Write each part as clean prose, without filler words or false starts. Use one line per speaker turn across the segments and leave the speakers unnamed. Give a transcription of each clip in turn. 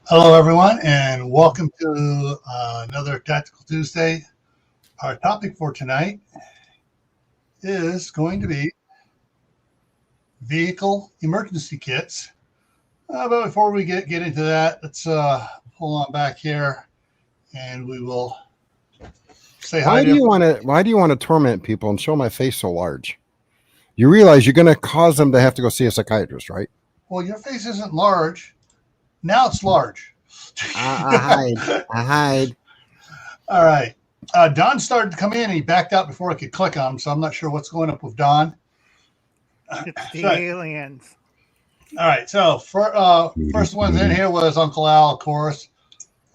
Hello, everyone, and welcome to another Tactical Tuesday. Our topic for tonight is going to be vehicle emergency kits. But before we get into that, let's pull on back here, and we will say hi.
Why do you want to torment people and show my face so large? You realize you're going to cause them to have to go see a psychiatrist, right?
Well, your face isn't large. Now it's large.
I hide.
All right. Don started to come in and he backed out before I could click on him, so I'm not sure what's going up with Don.
It's the aliens.
All right. So first ones in here was Uncle Al, of course,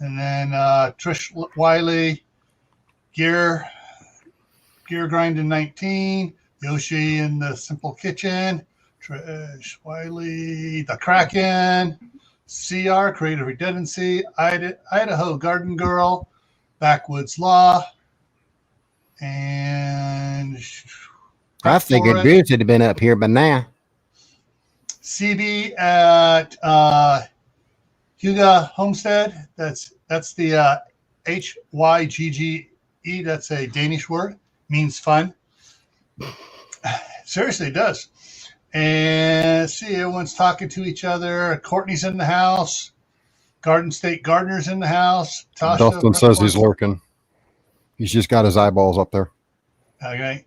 and then Trish Wiley, Gear Grinding 19, Yoshi in the Simple Kitchen, Trish Wiley, the Kraken, CR, Creative Redundancy, Idaho Garden Girl, Backwoods Law, and
I figured Bruce would have been up here by now.
CB at Huga Homestead. That's the HYGGE. That's a Danish word. Means fun. Seriously, it does. And see, everyone's talking to each other. Courtney's in the house. Garden State Gardener's in the house. Tasha
Dustin says he's lurking. He's just got his eyeballs up there.
Okay.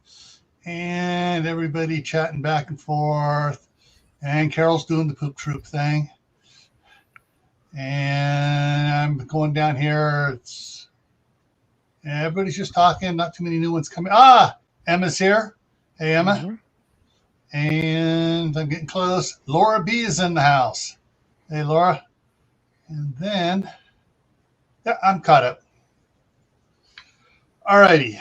And everybody chatting back and forth. And Carol's doing the poop troop thing. And I'm going down here. Everybody's just talking. Not too many new ones coming. Emma's here. Hey, Emma. Mm-hmm. And I'm getting close. Laura B is in the house. Hey, Laura. And then, yeah, I'm caught up. All righty.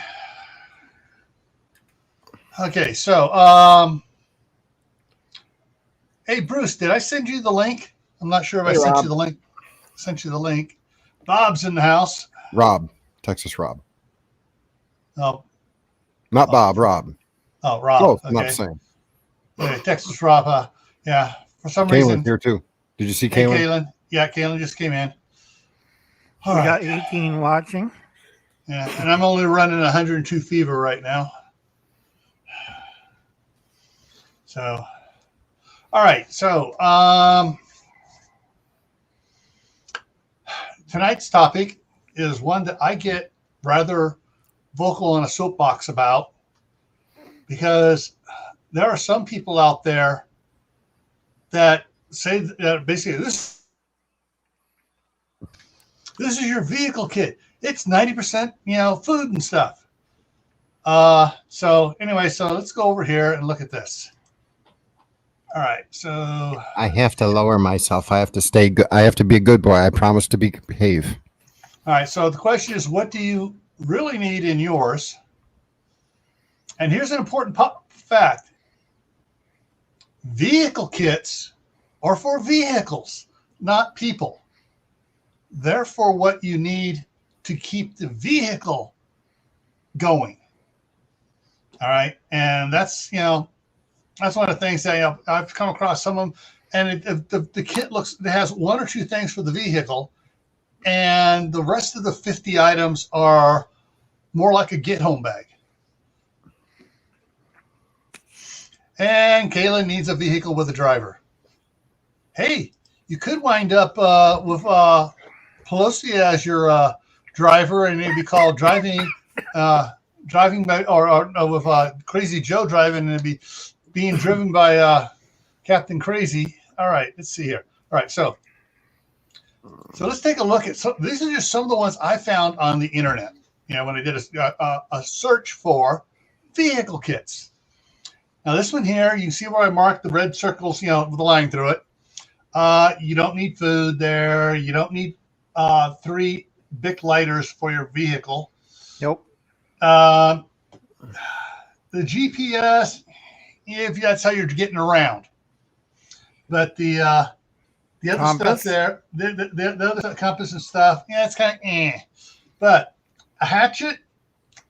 Okay, so, hey, Bruce, did I send you the link? I'm not sure if I sent you the link. Sent you the link. Bob's in the house.
Rob, Texas Rob.
Oh.
Not Bob, Rob.
Oh, Rob.
Oh,
okay.
Not the same.
Okay, Texas Rob. Yeah, for some reason.
Kaylin's here too. Did you see
Hey,
Kaylin?
Kaylin. Yeah, Kaylin just came in.
We got 18 watching.
Yeah, and I'm only running 102 fever right now. So, all right. So, tonight's topic is one that I get rather vocal on a soapbox about, because there are some people out there that say that basically this is your vehicle kit. It's 90%, food and stuff. So anyway, so let's go over here and look at this. All right, so
I have to lower myself. I have to stay good. I have to be a good boy. I promise to behave.
All right, so the question is, what do you really need in yours? And here's an important fact. Vehicle kits are for vehicles, not people. They're for what you need to keep the vehicle going. All right. And that's one of the things that I've come across some of them. And the kit it has one or two things for the vehicle, and the rest of the 50 items are more like a get home bag. And Kaylin needs a vehicle with a driver. Hey, you could wind up with Pelosi as your driver, and it'd be called driving by, or with Crazy Joe driving, and it'd be being driven by Captain Crazy. All right, let's see here. All right, so let's take a look at these are just some of the ones I found on the internet. When I did a search for vehicle kits. Now, this one here, you can see where I marked the red circles, with the line through it. You don't need food there. You don't need 3 Bic lighters for your vehicle.
Nope.
The GPS, if that's how you're getting around. But the other
compass.
stuff there, the other compass and stuff, it's kind of But a hatchet,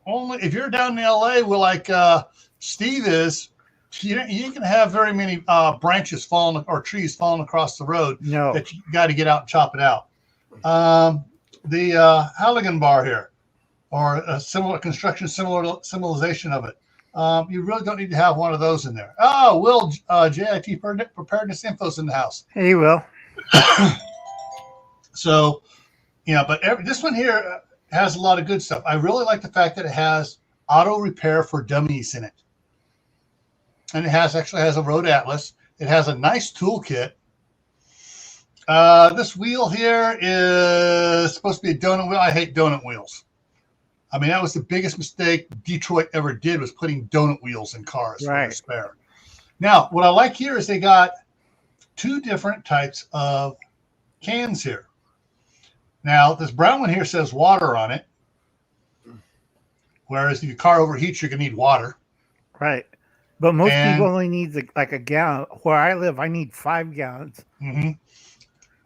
only if you're down in LA where like Steve is, you ain't gonna have very many branches falling or trees falling across the road.
No.
That you got to get out and chop it out. The Halligan bar here, or a similar construction, symbolization of it. You really don't need to have one of those in there. Oh, Will, JIT preparedness info's in the house.
Hey, Will.
So, but this one here has a lot of good stuff. I really like the fact that it has auto repair for dummies in it. And it actually has a road atlas. It has a nice toolkit. This wheel here is supposed to be a donut wheel. I hate donut wheels. I mean, that was the biggest mistake Detroit ever did, was putting donut wheels in cars for spare. Now, what I like here is they got two different types of cans here. Now, this brown one here says water on it, whereas if your car overheats, you're going to need water.
Right. But most people only need like a gallon. Where I live, I need 5 gallons.
Mm-hmm.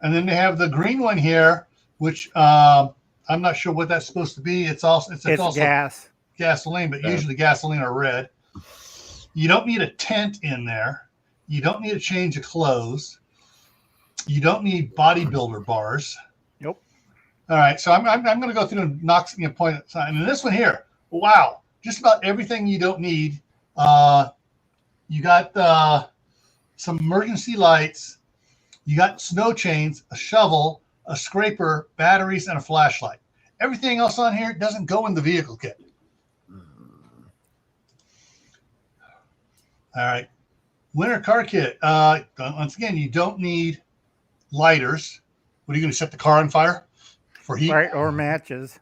And then they have the green one here, which I'm not sure what that's supposed to be. It's also
gas.
Gasoline, but usually gasoline are red. You don't need a tent in there. You don't need a change of clothes. You don't need bodybuilder bars.
Nope.
All right, so I'm going to go through and knock a point at a time. And this one here, wow, just about everything you don't need. You got some emergency lights. You got snow chains, a shovel, a scraper, batteries, and a flashlight. Everything else on here doesn't go in the vehicle kit. All right. Winter car kit. Once again, you don't need lighters. What are you going to set the car on fire for heat?
Right, or matches.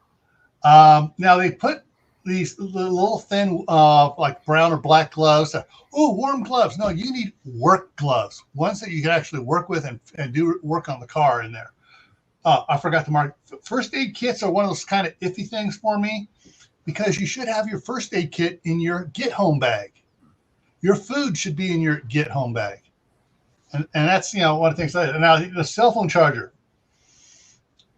Now they put these little thin, like brown or black gloves. Oh, warm gloves. No, you need work gloves. Ones that you can actually work with and do work on the car in there. I forgot to mark. First aid kits are one of those kind of iffy things for me, because you should have your first aid kit in your get home bag. Your food should be in your get home bag. And that's, one of the things. Now, the cell phone charger.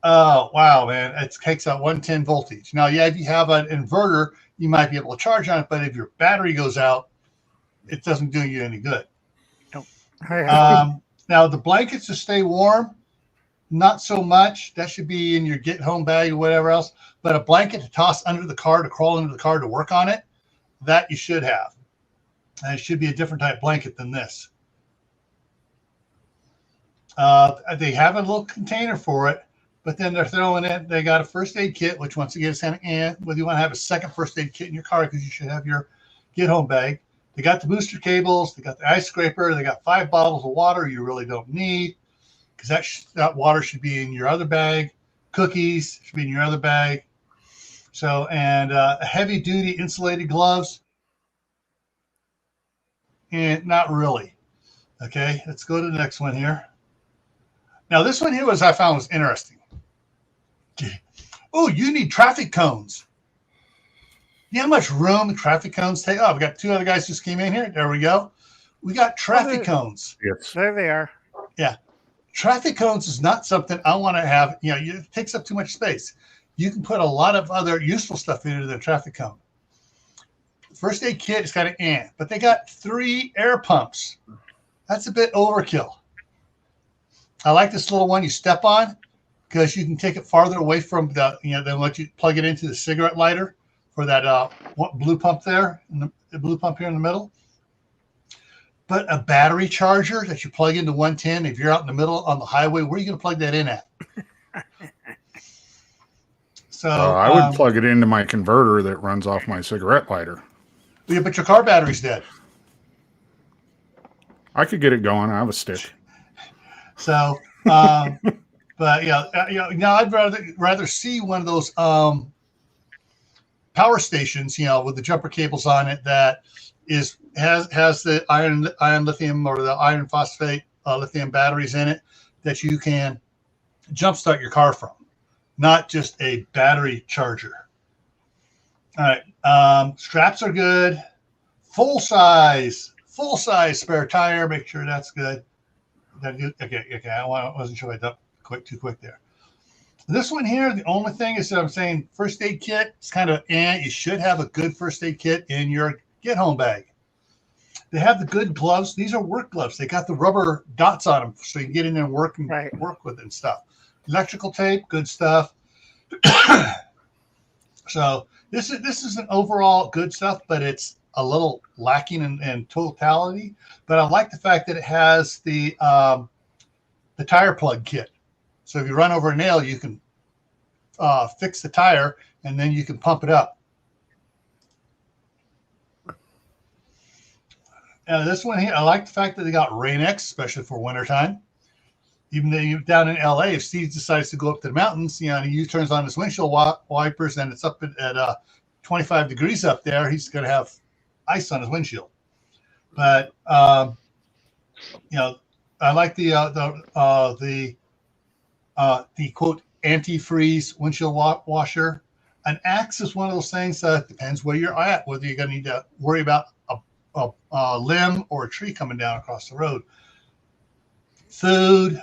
Oh, wow, man. It takes out 110 voltage. Now, if you have an inverter, you might be able to charge on it, but if your battery goes out, it doesn't do you any good.
Nope.
Now, the blankets to stay warm, not so much. That should be in your get home bag or whatever else. But a blanket to toss under the car, to crawl into the car to work on it, that you should have. And it should be a different type blanket than this. They have a little container for it, but then they're throwing in, they got a first aid kit, which once again is kind of, whether you want to have a second first aid kit in your car, because you should have your get home bag. They got the booster cables, they got the ice scraper, they got 5 bottles of water you really don't need, because that water should be in your other bag. Cookies should be in your other bag. So, and heavy duty insulated gloves. And not really. Okay, let's go to the next one here. Now, this one here I found was interesting. Oh, you need traffic cones. You know how much room the traffic cones take? Oh, we got 2 other guys just came in here. There we go. We got traffic cones.
Yes.
There they are.
Yeah. Traffic cones is not something I want to have. It takes up too much space. You can put a lot of other useful stuff into the traffic cone. First aid kit is kind of but they got 3 air pumps. That's a bit overkill. I like this little one you step on, because you can take it farther away from the, than what you plug it into the cigarette lighter for that blue pump there, the blue pump here in the middle. But a battery charger that you plug into 110, if you're out in the middle on the highway, where are you going to plug that in at? So
I would plug it into my converter that runs off my cigarette lighter.
Yeah, but your car battery's dead.
I could get it going. I have a stick.
So, but now I'd rather see one of those power stations, with the jumper cables on it, that has the iron lithium or the iron phosphate lithium batteries in it, that you can jumpstart your car from, not just a battery charger. All right, straps are good. Full size spare tire. Make sure that's good. Okay. I wasn't sure I dumped too quick there. This one here, the only thing is that I'm saying first aid kit. It's kind of, you should have a good first aid kit in your get home bag. They have the good gloves. These are work gloves. They got the rubber dots on them, so you can get in there and work with it and stuff. Electrical tape, good stuff. So this is an overall good stuff, but it's a little lacking in totality. But I like the fact that it has the tire plug kit. So if you run over a nail, you can fix the tire, and then you can pump it up. Now this one here, I like the fact that they got Rain-X, especially for wintertime. Even though you're down in LA, if Steve decides to go up to the mountains, he turns on his windshield wipers and it's up at 25 degrees up there, he's going to have ice on his windshield. But I like the quote antifreeze windshield washer. An axe is one of those things that depends where you're at, whether you're going to need to worry about a limb or a tree coming down across the road. Food,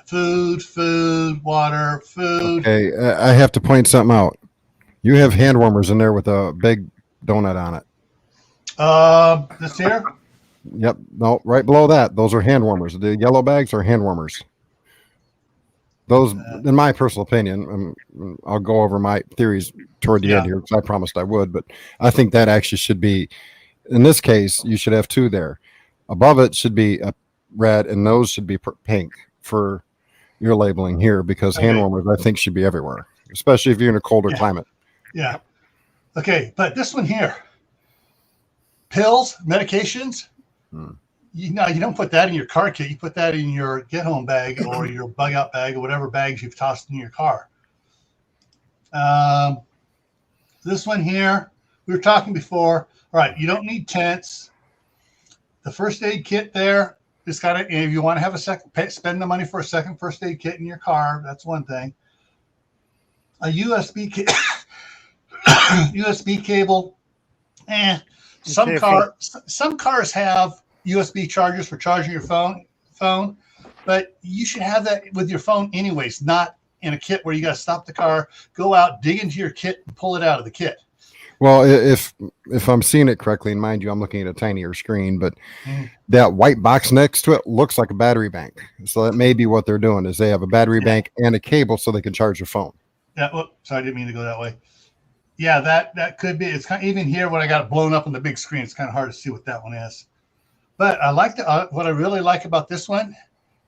water, food.
Okay, I have to point something out. You have hand warmers in there with a big donut on it.
This here?
Yep. No, right below that. Those are hand warmers. The yellow bags are hand warmers. Those, in my personal opinion, I'll go over my theories toward the end here because I promised I would, but I think that actually should be, in this case, you should have two there. Above it should be a red, and those should be pink for your labeling here, because hand warmers, I think, should be everywhere, especially if you're in a colder climate.
Yeah. Okay, but this one here, pills, medications, you don't put that in your car kit. You put that in your get-home bag or your bug-out bag or whatever bags you've tossed in your car. This one here, we were talking before. All right, you don't need tents. The first aid kit there, just got to, if you want to have a second, spend the money for a second first aid kit in your car, that's one thing. A USB USB cable. Some cars have USB chargers for charging your phone, but you should have that with your phone anyways, not in a kit where you got to stop the car, go out, dig into your kit, and pull it out of the kit.
Well, if I'm seeing it correctly, and mind you, I'm looking at a tinier screen, but that white box next to it looks like a battery bank. So that may be what they're doing, is they have a battery bank and a cable so they can charge your phone. Yeah.
Oh, sorry, I didn't mean to go that way. Yeah, that could be. It's kind of, even here when I got it blown up on the big screen, it's kind of hard to see what that one is. But I like what I really like about this one.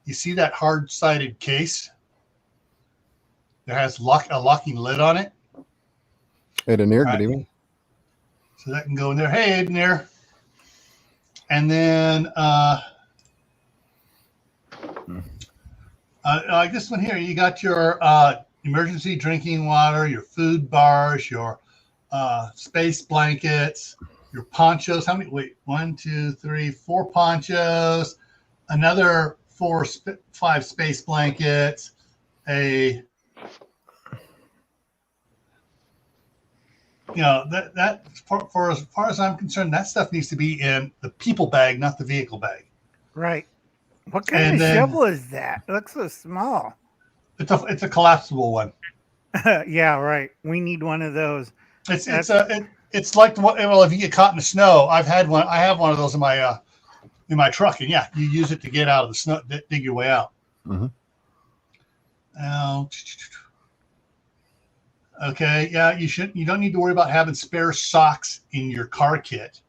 You see that hard-sided case? It has a locking lid on it.
Hey, Danier, good evening.
So that can go in there. Hey, Danier. And then like this one here, you got your emergency drinking water, your food bars, your space blankets, your ponchos. How many? Wait, 1, 2, 3, 4 ponchos, another 5 space blankets, that for as far as I'm concerned, that stuff needs to be in the people bag, not the vehicle bag.
Right. What kind of shovel is that? It looks so small.
It's a collapsible one.
Yeah, right. We need one of those.
It's like if you get caught in the snow. I have one of those in my truck, and you use it to get out of the snow, dig your way out.
Mm-hmm.
Okay, you don't need to worry about having spare socks in your car kit.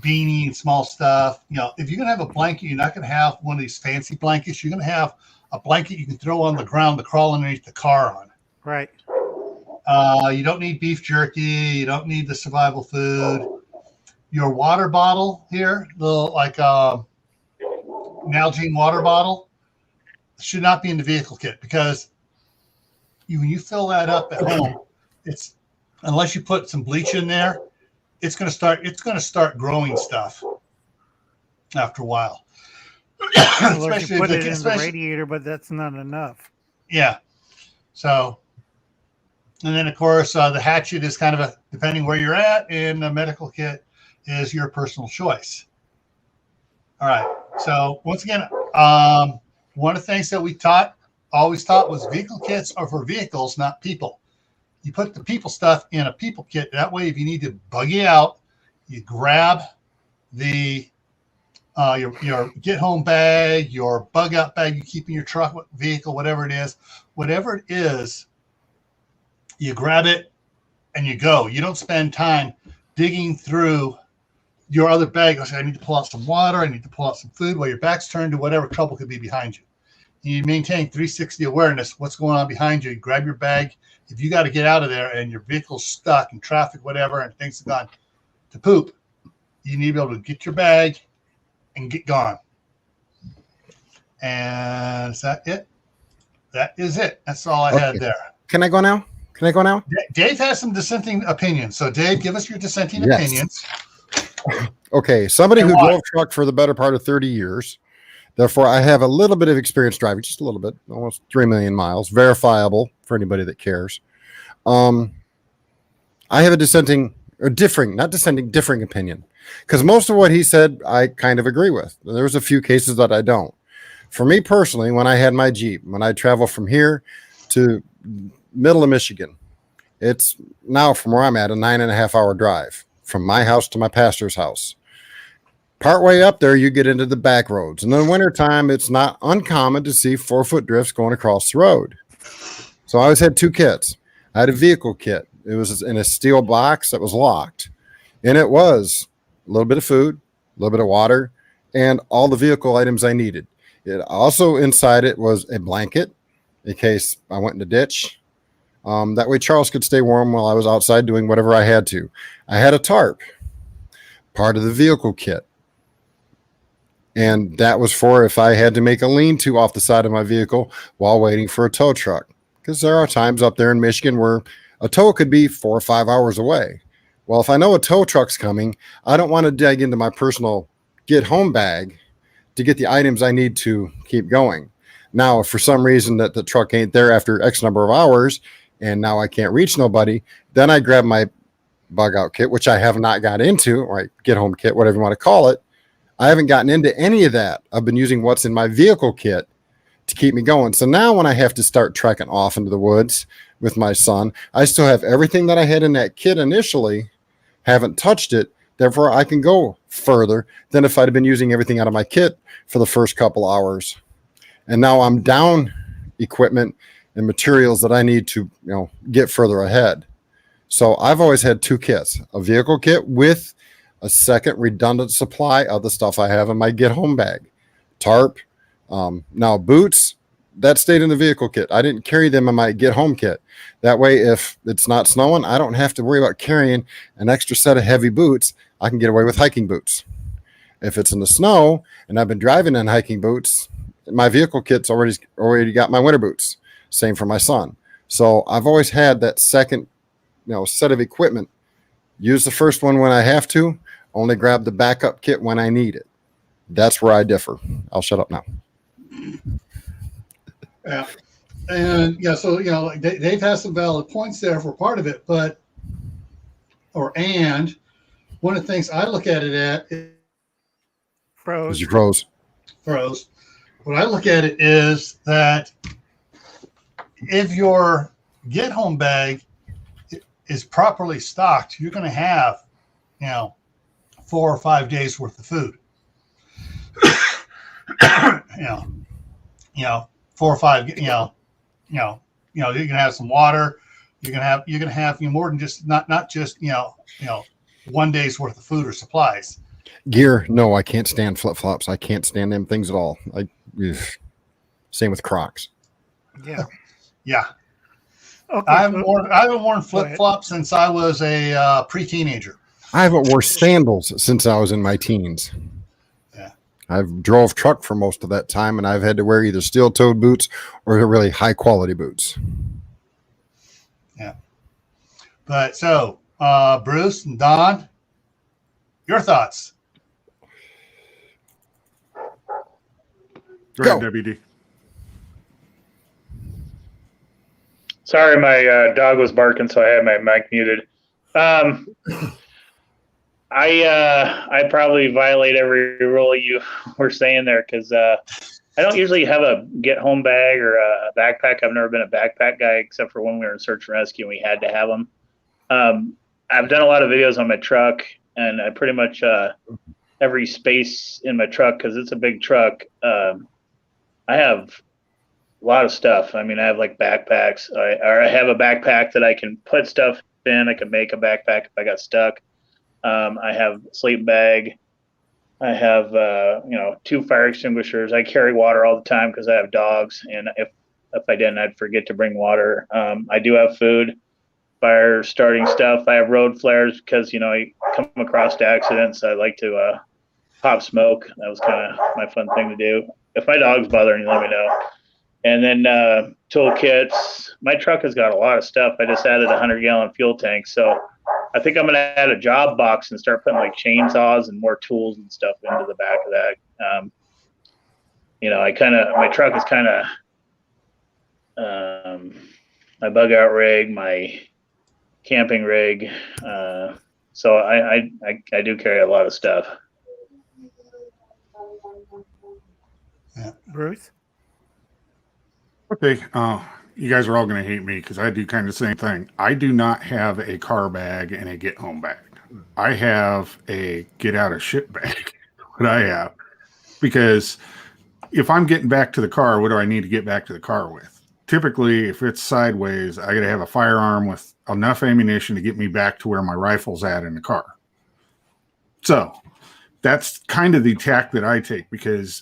Beanie and small stuff. If you're gonna have a blanket, you're not gonna have one of these fancy blankets. You're gonna have a blanket you can throw on the ground to crawl underneath the car on.
Right.
You don't need beef jerky. You don't need the survival food. Your water bottle here, little Nalgene water bottle, should not be in the vehicle kit, because when you fill that up at home, unless you put some bleach in there, it's going to start growing stuff after a while.
Especially you put it in the radiator, but that's not enough.
Yeah. So, and then of course the hatchet is kind of depending where you're at, and the medical kit is your personal choice. All right. So once again, one of the things that we always taught was vehicle kits are for vehicles, not people. You put the people stuff in a people kit. That way, if you need to buggy out, you grab the your get home bag, your bug out bag you keep in your truck, vehicle, whatever it is, you grab it and you go. You don't spend time digging through your other bag. I need to pull out some water. I need to pull out some food while your back's turned to whatever trouble could be behind you. You maintain 360 awareness. What's going on behind you? You grab your bag. If you got to get out of there and your vehicle's stuck in traffic, whatever, and things have gone to poop, you need to be able to get your bag and get gone. And is that it? That is it. That's all I had there.
Can I go now?
Dave has some dissenting opinions. So, Dave, give us your dissenting opinions.
Okay. Somebody who drove truck for the better part of 30 years. Therefore, I have a little bit of experience driving, just a little bit, almost 3 million miles, verifiable for anybody that cares. I have a differing opinion, because most of what he said, I kind of agree with. There's a few cases that I don't. For me personally, when I had my Jeep, when I travel from here to middle of Michigan, it's now from where I'm at, a 9.5 hour drive from my house to my pastor's house. Partway up there, you get into the back roads. And in the wintertime, it's not uncommon to see 4-foot drifts going across the road. So I always had 2 kits. I had a vehicle kit. It was in a steel box that was locked. And it was a little bit of food, a little bit of water, and all the vehicle items I needed. It also inside it was a blanket in case I went in the ditch. That way Charles could stay warm while I was outside doing whatever I had to. I had a tarp, part of the vehicle kit. And that was for if I had to make a lean-to off the side of my vehicle while waiting for a tow truck. Because there are times up there in Michigan where a tow could be 4 or 5 hours away. Well, if I know a tow truck's coming, I don't want to dig into my personal get-home bag to get the items I need to keep going. Now, if for some reason that the truck ain't there after X number of hours and now I can't reach nobody, then I grab my bug-out kit, which I have not got into, or get-home kit, whatever you want to call it. I haven't gotten into any of that. I've been using what's in my vehicle kit to keep me going. So now when I have to start trekking off into the woods with my son, I still have everything that I had in that kit initially, haven't touched it. Therefore, I can go further than if I'd have been using everything out of my kit for the first couple hours. And now I'm down equipment and materials that I need to, get further ahead. So I've always had 2 kits, a vehicle kit with a second redundant supply of the stuff I have in my get home bag. Tarp. Now boots, that stayed in the vehicle kit. I didn't carry them in my get home kit. That way, if it's not snowing, I don't have to worry about carrying an extra set of heavy boots. I can get away with hiking boots. If it's in the snow and I've been driving in hiking boots, my vehicle kit's already got my winter boots. Same for my son. So I've always had that second, set of equipment. Use the first one when I have to. Only grab the backup kit when I need it. That's where I differ. I'll shut up now.
Yeah. And so like Dave has some valid points there for part of it, but one of the things I look at it at is
froze. You froze.
What I look at it is that if your get home bag is properly stocked, you're going to have 4 or 5 days worth of food. 4 or 5. You're gonna have some water. You're gonna have more than just not just 1 day's worth of food or supplies.
Gear, no, I can't stand flip flops. I can't stand them things at all. Same with Crocs.
Yeah.
Yeah.
Okay.
I haven't worn flip flops since I was a pre-teenager.
I haven't worn sandals since I was in my teens.
Yeah.
I've drove truck for most of that time, and I've had to wear either steel-toed boots or really high-quality boots.
Yeah. But so, Bruce and Don, your thoughts?
Go ahead, WD.
Sorry, my dog was barking, so I had my mic muted. I probably violate every rule you were saying there because I don't usually have a get home bag or a backpack. I've never been a backpack guy except for when we were in search and rescue and we had to have them. I've done a lot of videos on my truck, and I pretty much every space in my truck because it's a big truck. I have a lot of stuff. I mean, I have like backpacks. I have a backpack that I can put stuff in. I can make a backpack if I got stuck. I have a sleeping bag. I have, 2 fire extinguishers. I carry water all the time because I have dogs. And if I didn't, I'd forget to bring water. I do have food, fire starting stuff. I have road flares because, I come across accidents. I like to pop smoke. That was kind of my fun thing to do. If my dog's bothering you, let me know. And then toolkits. My truck has got a lot of stuff. I just added a 100-gallon fuel tank. So I think I'm going to add a job box and start putting like chainsaws and more tools and stuff into the back of that. My truck is kind of my bug out rig, my camping rig. So I do carry a lot of stuff.
Bruce?
Okay. You guys are all going to hate me because I do kind of the same thing. I do not have a car bag and a get home bag. I have a get out of shit bag. What I have, because if I'm getting back to the car, what do I need to get back to the car with? Typically, if it's sideways, I got to have a firearm with enough ammunition to get me back to where my rifle's at in the car. So that's kind of the tack that I take because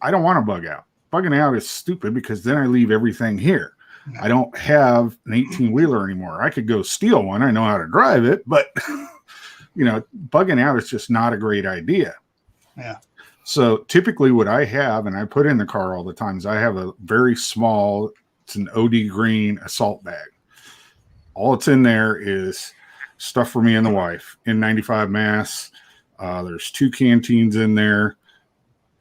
I don't want to bug out. Bugging out is stupid because then I leave everything here. I don't have an 18-wheeler anymore. I could go steal one. I know how to drive it, but bugging out is just not a great idea.
Yeah.
So typically what I have, and I put in the car all the time, is I have a very small, it's an OD green assault bag. All it's in there is stuff for me and the wife. N95 masks. There's 2 canteens in there.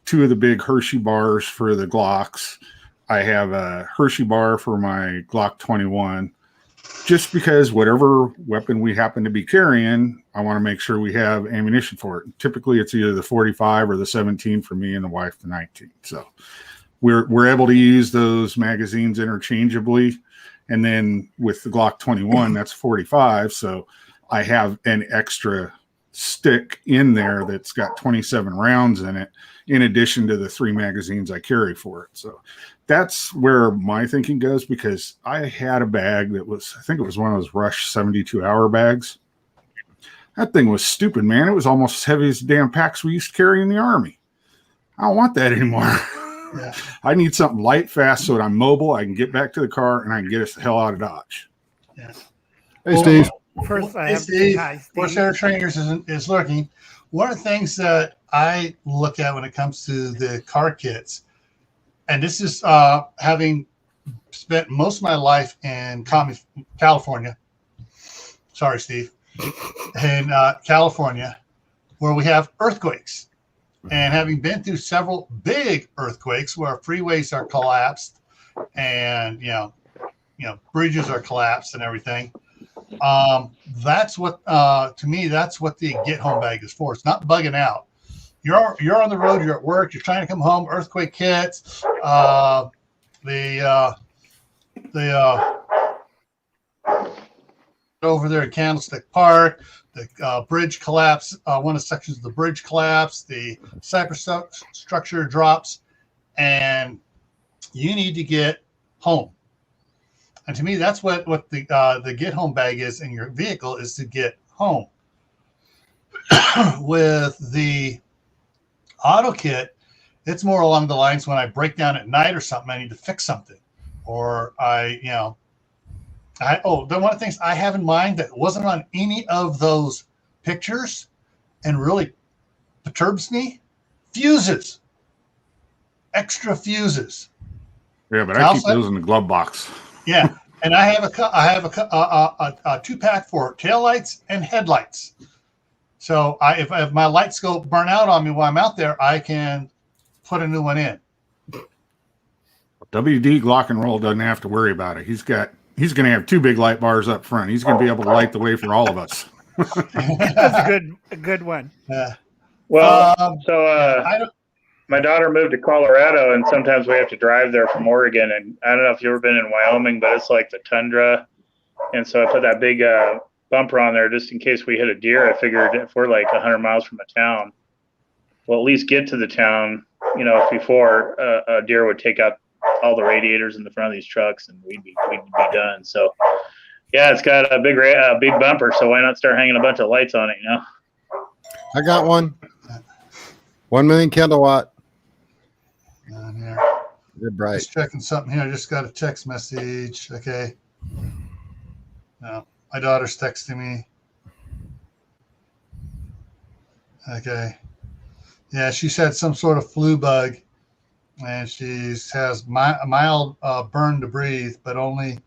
2 of the big Hershey bars for the Glocks. I have a Hershey bar for my Glock 21, just because whatever weapon we happen to be carrying, I want to make sure we have ammunition for it. Typically, it's either the 45 or the 17 for me and the wife, the 19. So we're able to use those magazines interchangeably. And then with the Glock 21, that's 45. So I have an extra stick in there that's got 27 rounds in it, in addition to the 3 magazines I carry for it. So that's where my thinking goes, because I had a bag that was, I think it was one of those Rush 72-hour bags. That thing was stupid, man. It was almost as heavy as the damn packs we used to carry in the Army. I don't want that anymore.
Yeah.
I need something light, fast, so that I'm mobile, I can get back to the car, and I can get us the hell out of Dodge.
Yeah.
Hey, Steve.
First, I
Hey,
have to say
Steve.
hi, Steve.
Force Air Trainers is lurking. One of the things that I look at when it comes to the car kits, and this is having spent most of my life in California. Sorry, Steve. In California, where we have earthquakes. And having been through several big earthquakes where freeways are collapsed and, bridges are collapsed and everything. That's what, to me, that's what the get home bag is for. It's not bugging out. You're on the road, you're at work, you're trying to come home, earthquake hits, over there at Candlestick Park, the bridge collapse, one of the sections of the bridge collapsed, the structure drops, and you need to get home. And to me, that's what the get home bag is in your vehicle, is to get home. With the auto kit, it's more along the lines when I break down at night or something, I need to fix something, or then one of the things I have in mind that wasn't on any of those pictures and really perturbs me, fuses, extra fuses.
Yeah, but I keep those in the glove box.
Yeah, and I have a 2-pack for taillights and headlights. So if my lights go burn out on me while I'm out there, I can put a new one in.
WD Glock and Roll doesn't have to worry about it. He's going to have 2 big light bars up front. He's going to be able to light the way for all of us.
That's a good one.
My daughter moved to Colorado, and sometimes we have to drive there from Oregon. And I don't know if you've ever been in Wyoming, but it's like the tundra. And so I put that big bumper on there just in case we hit a deer. I figured if we're like 100 miles from a town, we'll at least get to the town, before a deer would take out all the radiators in the front of these trucks, and we'd be done. So, yeah, it's got a big bumper, so why not start hanging a bunch of lights on it?
I got one. 1 million kilowatt.
On here.
Good bright.
Just checking something here. I just got a text message. Okay. No, my daughter's texting me. Okay. Yeah, she's had some sort of flu bug, and she has mild burn to breathe, but only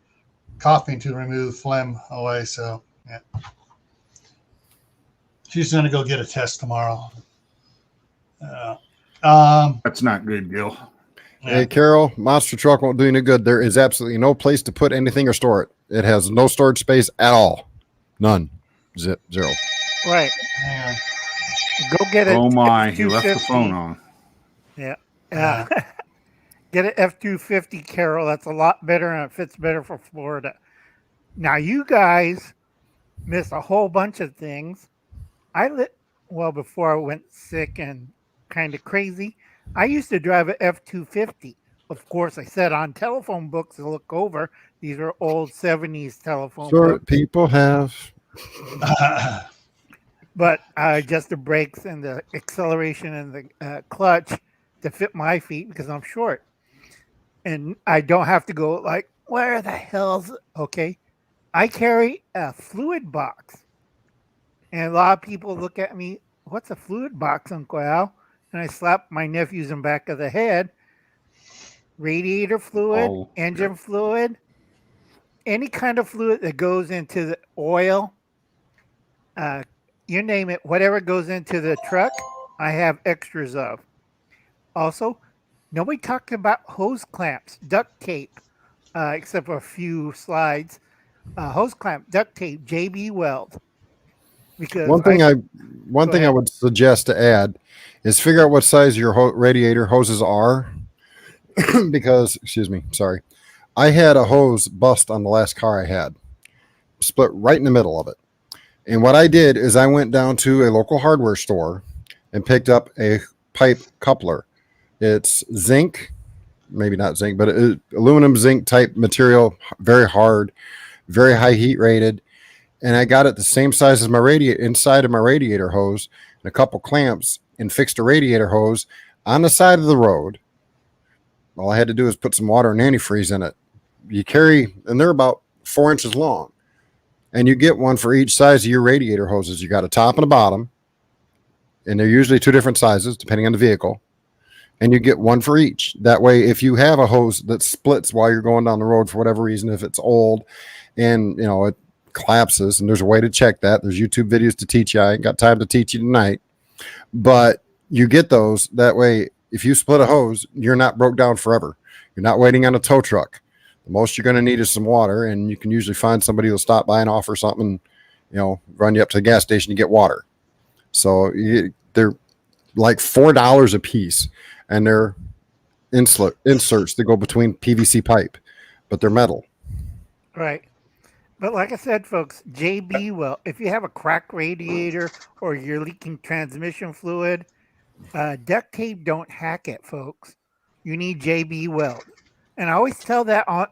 coughing to remove phlegm away. So, yeah. She's going to go get a test tomorrow.
That's not good, Gil.
Hey, Carol, monster truck won't do any good. There is absolutely no place to put anything or store it. It has no storage space at all. None. Zero.
Right.
Yeah.
Go get it.
Oh my, he left the phone on.
Yeah. Get an F-250, Carol. That's a lot better, and it fits better for Florida. Now, you guys miss a whole bunch of things. Before I went sick and kind of crazy, I used to drive an F-250. Of course, I said on telephone books to look over. These are old 70s telephone
Short
books.
people have.
But just the brakes and the acceleration and the clutch to fit my feet because I'm short. And I don't have to go like, where the hell's... Okay. I carry a fluid box. And a lot of people look at me, what's a fluid box, Uncle Al? And I slap my nephews in the back of the head. Radiator fluid, engine fluid, any kind of fluid that goes into the oil, you name it, whatever goes into the truck, I have extras of. Also, nobody talked about hose clamps, duct tape, except for a few slides. Hose clamp, duct tape, JB Weld. Because
one thing I would suggest to add is figure out what size your radiator hoses are. Because, I had a hose bust on the last car I had, split right in the middle of it. And what I did is I went down to a local hardware store and picked up a pipe coupler. It's zinc, maybe not zinc, but aluminum zinc type material, very hard, very high heat rated. And I got it the same size as my radiator inside of my radiator hose and a couple clamps and fixed a radiator hose on the side of the road. All I had to do is put some water and antifreeze in it. You carry, and they're about 4 inches long. And you get one for each size of your radiator hoses. You got a top and a bottom. And they're usually two different sizes, depending on the vehicle. And you get one for each. That way, if you have a hose that splits while you're going down the road for whatever reason, if it's old and, it collapses, and there's a way to check that. There's YouTube videos to teach you. I ain't got time to teach you tonight. But you get those. That way, if you split a hose, you're not broke down forever. You're not waiting on a tow truck. The most you're going to need is some water, and you can usually find somebody who'll stop by and offer something, run you up to the gas station to get water. So they're like $4 a piece, and they're inserts that go between PVC pipe, but they're metal.
Right. But like I said, folks, JB Weld, if you have a cracked radiator or you're leaking transmission fluid, duct tape don't hack it, folks. You need JB Weld. And I always tell that on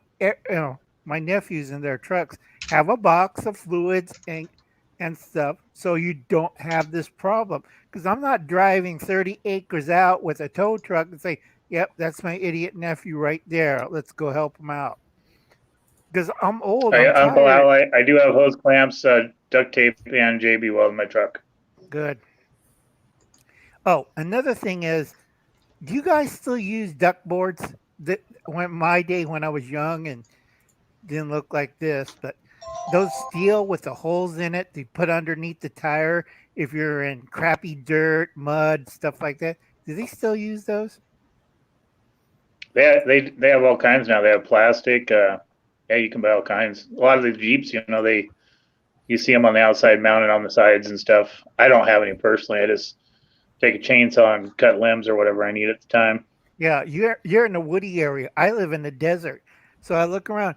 my nephews in their trucks, have a box of fluids and stuff so you don't have this problem. Because I'm not driving 30 acres out with a tow truck and say, yep, that's my idiot nephew right there. Let's go help him out. Because I'm old.
Uncle Al, I do have hose clamps, duct tape, and JB Weld in my truck.
Good. Oh, another thing is, do you guys still use duct boards? That when my day when I was young and didn't look like this, but those steel with the holes in it they put underneath the tire if you're in crappy dirt, mud, stuff like that. Do they still use those?
They have all kinds now. They have plastic. Yeah, you can buy all kinds. A lot of the Jeeps, you see them on the outside mounted on the sides and stuff. I don't have any personally. I just take a chainsaw and cut limbs or whatever I need at the time.
Yeah, you're in the woody area. I live in the desert. So I look around.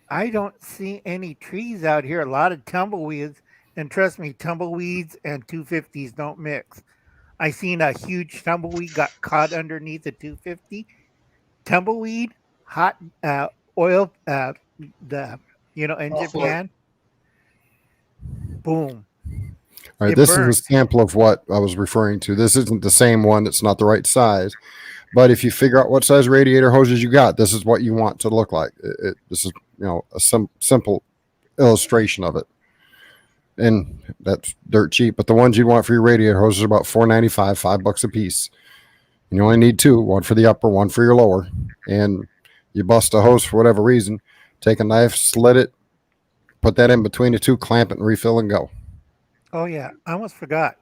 I don't see any trees out here. A lot of tumbleweeds. And trust me, tumbleweeds and 250s don't mix. I seen a huge tumbleweed got caught underneath the 250. Tumbleweed, hot oil, the engine
float.
pan, boom,
All right,
it
this is a
burns.
sample of what I was referring to. This isn't the same one. It's not the right size. But if you figure out what size radiator hoses you got, this is what you want to look like. This is, a simple illustration of it. And that's dirt cheap. But the ones you want for your radiator hoses are about $4.95, $5 a piece. And you only need two, one for the upper, one for your lower. And you bust a hose for whatever reason, take a knife, slit it, put that in between the two, clamp it, and refill and go.
Oh yeah, I almost forgot.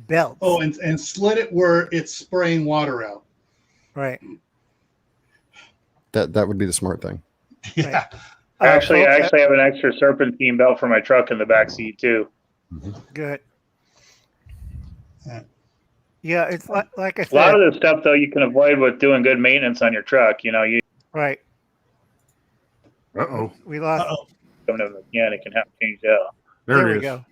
Belts.
Oh, and slit it where it's spraying water out.
Right.
That would be the smart thing.
Yeah.
I actually
folks,
have an extra serpentine belt for my truck in the back seat too.
good.
Yeah.
Yeah, it's like I
A lot
said.
of this stuff though you can avoid with doing good maintenance on your truck. You
Right.
Uh-oh.
We lost.
Uh-oh.
don't have a mechanic and have to change it out.
There
There it
we
is.
go.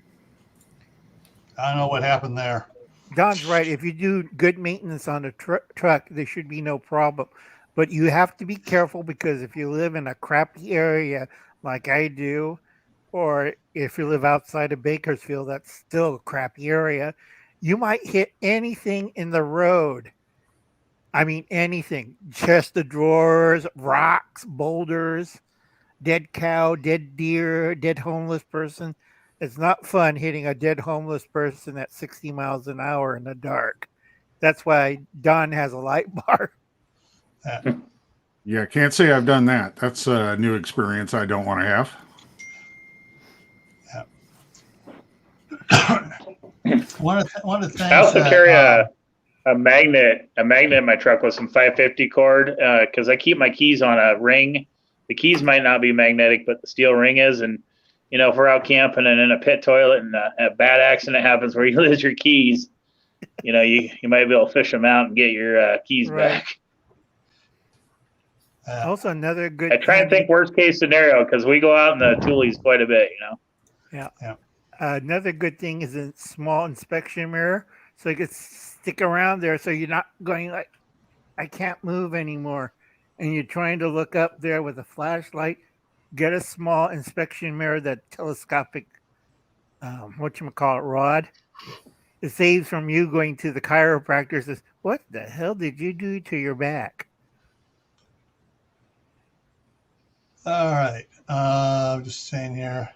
I don't know what happened there.
Don's right. If you do good maintenance on a truck, there should be no problem. But you have to be careful because if you live in a crappy area like I do, or if you live outside of Bakersfield, that's still a crappy area, you might hit anything in the road. I mean, anything. Chest of drawers, rocks, boulders, dead cow, dead deer, dead homeless person. It's not fun hitting a dead homeless person at 60 miles an hour in the dark. That's why Don has a light bar.
Yeah, can't say I've done that. That's a new experience I don't want to have.
One of the things
I also
that,
carry a magnet in my truck with some 550 cord because I keep my keys on a ring. The keys might not be magnetic, but the steel ring is. And if we're out camping and in a pit toilet and a bad accident happens where you lose your keys, you might be able to fish them out and get your keys
Right.
back.
Also, another good.
I try and think worst case scenario because we go out in the toolies quite a bit.
Another good thing is a small inspection mirror, so you can stick around there, so you're not going like, I can't move anymore, and you're trying to look up there with a flashlight. Get a small inspection mirror, that telescopic, rod. It saves from you going to the chiropractor. Says, "What the hell did you do to your back?"
all right. I'm just saying here.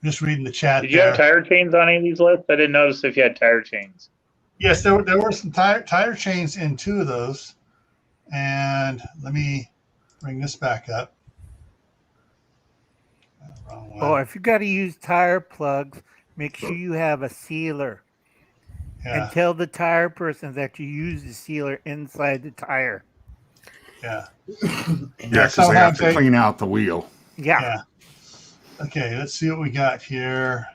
Just reading the chat.
Did you have tire chains on any of these lists? I didn't notice if you had tire chains.
Yes, there were some tire chains in two of those. And let me bring this back up. Wrong way.
Oh, if you got to use tire plugs, make sure you have a sealer.
Yeah,
And tell the tire person that you use the sealer inside the tire.
yeah.
Yeah, because they have
sometimes
to clean out the wheel.
Yeah.
Yeah. Okay, let's see what we got here.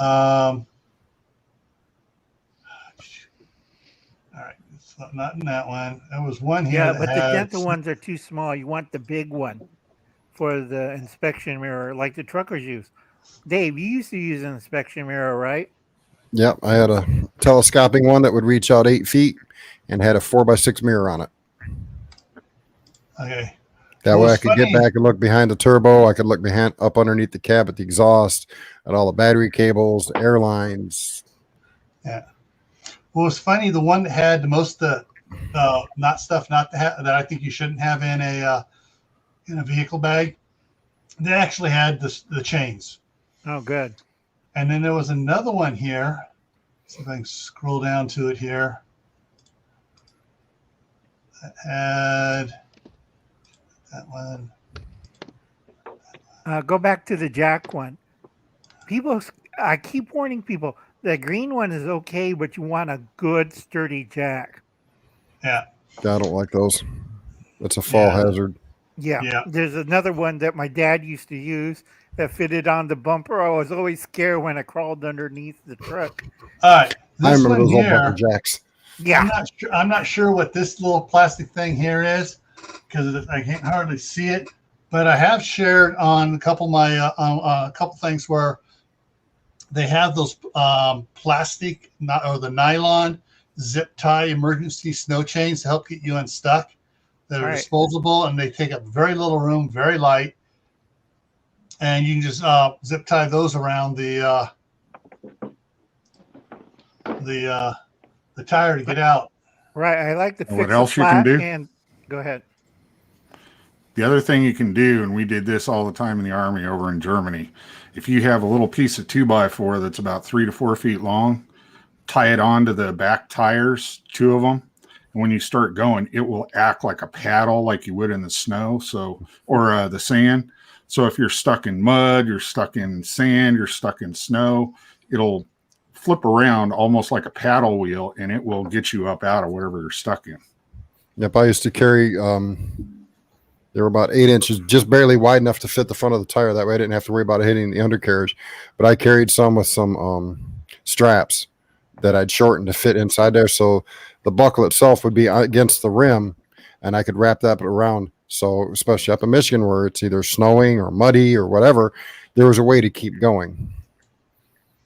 All right, it's not in that one. There was one here.
Yeah,
that
but the
had
dental ones are too small. You want the big one for the inspection mirror, like the truckers use. Dave, you used to use an inspection mirror, right?
Yep, I had a telescoping one that would reach out 8 feet and had a 4x6 mirror on it.
Okay.
That
Well,
way I
it's
could get
funny.
back and look behind the turbo. I could look up underneath the cab at the exhaust, at all the battery cables, the air lines.
Yeah. Well, it's funny. The one that had the most that I think you shouldn't have in a vehicle bag. They actually had the chains.
Oh, good.
And then there was another one here. See if I can scroll down to it here. That had that one.
Go back to the jack one. I keep warning people, the green one is okay, but you want a good, sturdy jack.
Yeah.
I don't like those. It's a fall
Yeah.
hazard.
Yeah.
Yeah.
There's another one that my dad used to use that fitted on the bumper. I was always scared when I crawled underneath the truck.
All right.
I
This
remember
one
those old
here.
bumper jacks.
Yeah.
I'm not sure what this little plastic thing here is because I can't hardly see it. But I have shared on a couple of my a couple things where they have those plastic or the nylon zip tie emergency snow chains to help get you unstuck that are disposable, and they take up very little room, very light, and you can just zip tie those around the tire to get out.
Right. I like the fix
What else
it
you can
flat
do?
and go ahead.
The other thing you can do, and we did this all the time in the Army over in Germany, if you have a little piece of 2x4 that's about 3 to 4 feet long, tie it onto the back tires, 2 of them. And when you start going, it will act like a paddle like you would in the snow, or the sand. So if you're stuck in mud, you're stuck in sand, you're stuck in snow, it'll flip around almost like a paddle wheel, and it will get you up out of whatever you're stuck in.
Yep, I used to carry, they were about 8 inches, just barely wide enough to fit the front of the tire. That way I didn't have to worry about it hitting the undercarriage. But I carried some with some straps that I'd shorten to fit inside there. So the buckle itself would be against the rim, and I could wrap that around. So especially up in Michigan where it's either snowing or muddy or whatever, there was a way to keep going.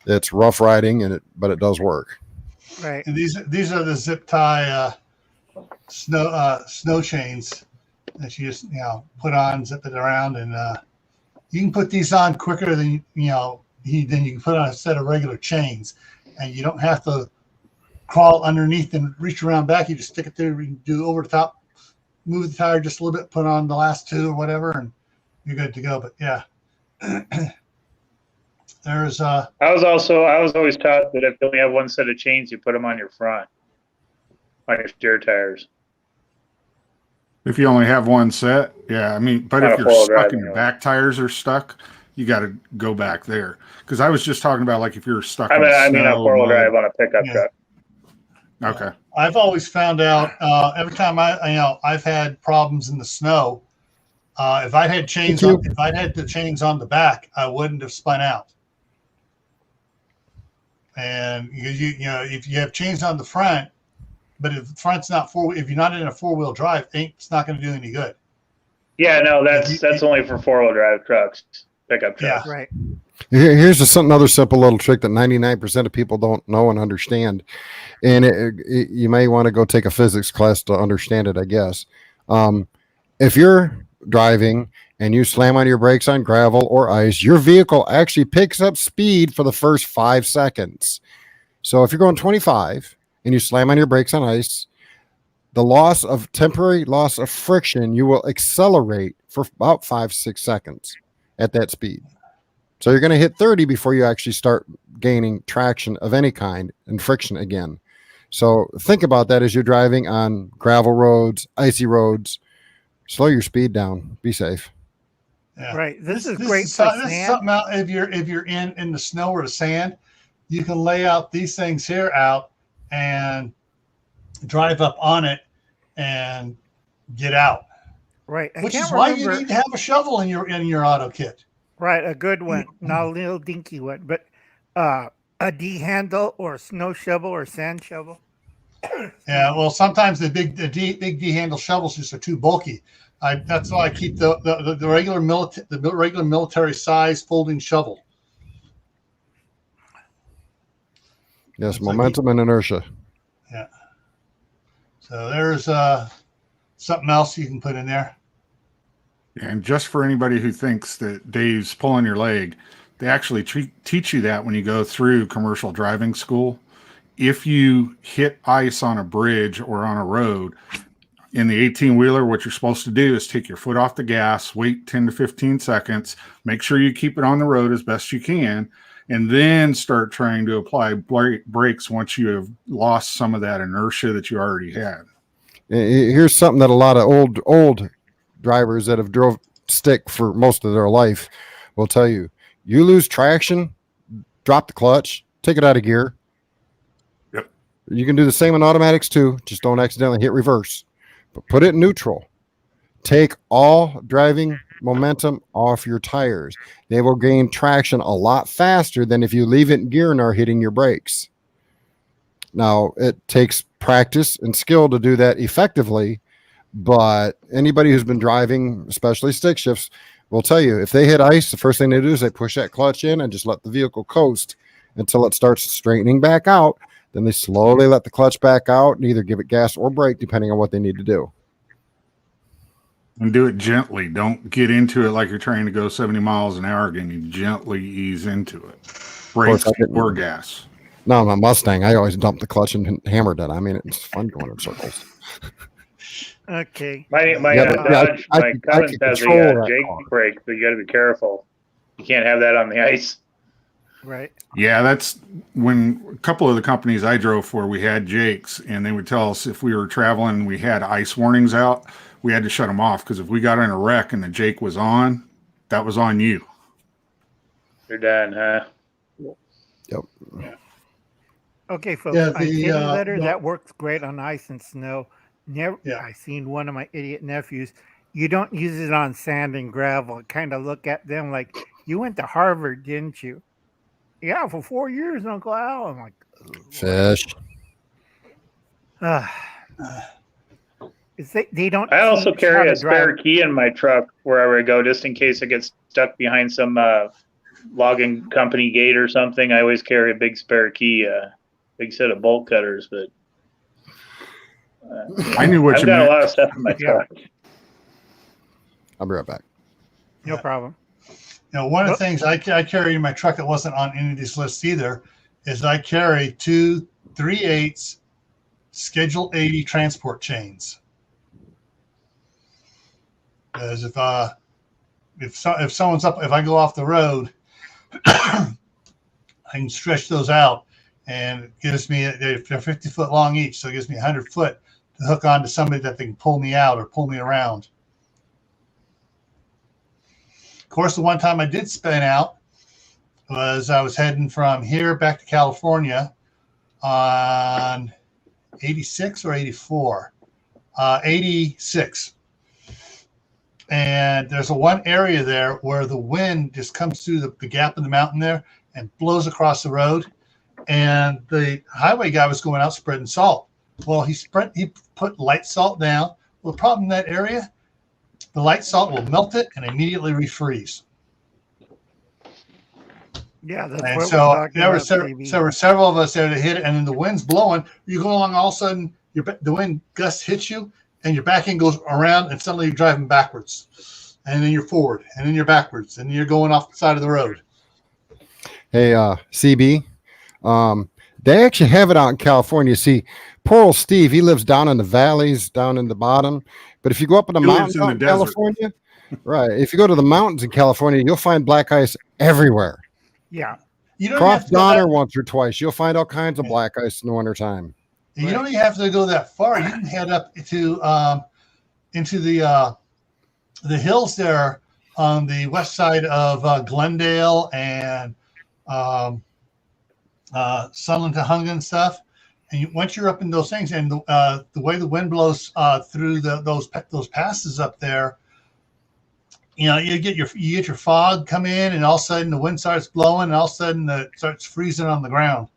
It's rough riding, but it does work.
Right.
And these are the zip tie snow chains that you just put on, zip it around, and you can put these on quicker than than you can put on a set of regular chains, and you don't have to crawl underneath and reach around back. You just stick it there. You can do over the top, move the tire just a little bit, put on the last 2 or whatever, and you're good to go. But yeah. There's
I was always taught that if you only have one set of chains, you put them on your front, on your steer tires.
If you only have one set, yeah. I mean, but if you're stuck and your back tires are stuck, you got to go back there. Because I was just talking about like if you're stuck.
I mean, on 4-wheel drive on a pickup truck.
Okay.
I've always found out every time I've had problems in the snow. If I had the chains on the back, I wouldn't have spun out. And if you have chains on the front, but if the front's not if you're not in a 4-wheel drive, it's not going to do any good.
Yeah, no, that's only for 4-wheel drive trucks, pickup trucks.
Yeah, right.
Here's another simple little trick that 99% of people don't know and understand. And you may want to go take a physics class to understand it, I guess. If you're driving and you slam on your brakes on gravel or ice, your vehicle actually picks up speed for the first 5 seconds. So if you're going 25 and you slam on your brakes on ice, the temporary loss of friction, you will accelerate for about 5-6 seconds at that speed. So you're going to hit 30 before you actually start gaining traction of any kind and friction again. So think about that as you're driving on gravel roads, icy roads. Slow your speed down. Be safe.
Yeah.
Right. This is great for
this is
sand.
something out if you're in the snow or the sand, you can lay out these things here out and drive up on it and get out.
Right.
Which is why you need to have a shovel in your auto kit.
Right, a good one, not a little dinky one, but a D handle or a snow shovel or sand shovel.
Yeah, well, sometimes the big D handle shovels just are too bulky. That's why I keep the regular military size folding shovel.
Yes, that's momentum and inertia.
Yeah. So there's something else you can put in there.
And just for anybody who thinks that Dave's pulling your leg, they actually teach you that when you go through commercial driving school. If you hit ice on a bridge or on a road in the 18-wheeler, what you're supposed to do is take your foot off the gas, wait 10 to 15 seconds, make sure you keep it on the road as best you can, and then start trying to apply brakes once you have lost some of that inertia that you already had.
Here's something that a lot of old drivers that have drove stick for most of their life will tell you. You lose traction, drop the clutch, take it out of gear.
Yep.
You can do the same in automatics too. Just don't accidentally hit reverse. But put it in neutral. Take all driving momentum off your tires. They will gain traction a lot faster than if you leave it in gear and are hitting your brakes. Now, it takes practice and skill to do that effectively, but anybody who's been driving, especially stick shifts, will tell you if they hit ice, the first thing they do is they push that clutch in and just let the vehicle coast. until it starts straightening back out. Then they slowly let the clutch back out and either give it gas or brake, depending on what they need to do.
And do it gently. Don't get into it like you're trying to go 70 miles an hour again. You gently ease into it. Brakes or gas.
No, my Mustang, I always dump the clutch and hammered it. I mean, it's fun going in circles.
Okay.
My Dodge, my Cummins has a Jake brake, but you got to be careful. You can't have that on the ice.
Right.
Yeah, that's when a couple of the companies I drove for, we had Jakes, and they would tell us if we were traveling and we had ice warnings out, we had to shut them off, because if we got in a wreck and the Jake was on, that was on you.
You're done, huh?
Yep.
Yeah.
Okay, folks.
Yeah,
on city letter, that works great on ice and snow. I seen one of my idiot nephews. You don't use it on sand and gravel. Kind of look at them like, you went to Harvard, didn't you? Yeah, for 4 years, Uncle Al. I'm like,
fish.
They don't.
I also carry a spare key in my truck wherever I go, just in case I get stuck behind some logging company gate or something. I always carry a big spare key, big set of bolt cutters. But
I knew what
I've got a lot of stuff in my truck.
I'll be right back.
No problem.
You know, one of the things I carry in my truck that wasn't on any of these lists either is I carry 2 3/8 Schedule 80 transport chains. Because if someone's up, if I go off the road, I can stretch those out, and it gives me, they're 50 foot long each, so it gives me 100 foot to hook on to somebody that they can pull me out or pull me around. Of course, the one time I did spin out was I was heading from here back to California on 86 or 84, 86. And there's one area there where the wind just comes through the gap in the mountain there and blows across the road. And the highway guy was going out spreading salt. Well, he put light salt down. Well, the problem in that area, the light salt will melt it and immediately refreeze.
Yeah, that's
and
what
so
we're
there were
talking about,
there were several of us there to hit it, and then the wind's blowing. You go along, all of a sudden, the wind gust hits you, and your back end goes around, and suddenly you're driving backwards, and then you're forward, and then you're backwards, and you're going off the side of the road.
Hey, CB, they actually have it out in California. See, poor old Steve, he lives down in the valleys, down in the bottom. But if you go up in the mountains in California, right? If you go to the mountains in California, you'll find black ice everywhere.
Yeah.
You don't
Cross
have to go
Donner once or twice. You'll find all kinds of black ice in the wintertime.
You don't even have to go that far. You can head up to into the hills there on the west side of Glendale and Sunland to Hunga and stuff. And once you're up in those things, and the way the wind blows through those passes up there, you know, you get your fog come in, and all of a sudden the wind starts blowing, and all of a sudden it starts freezing on the ground.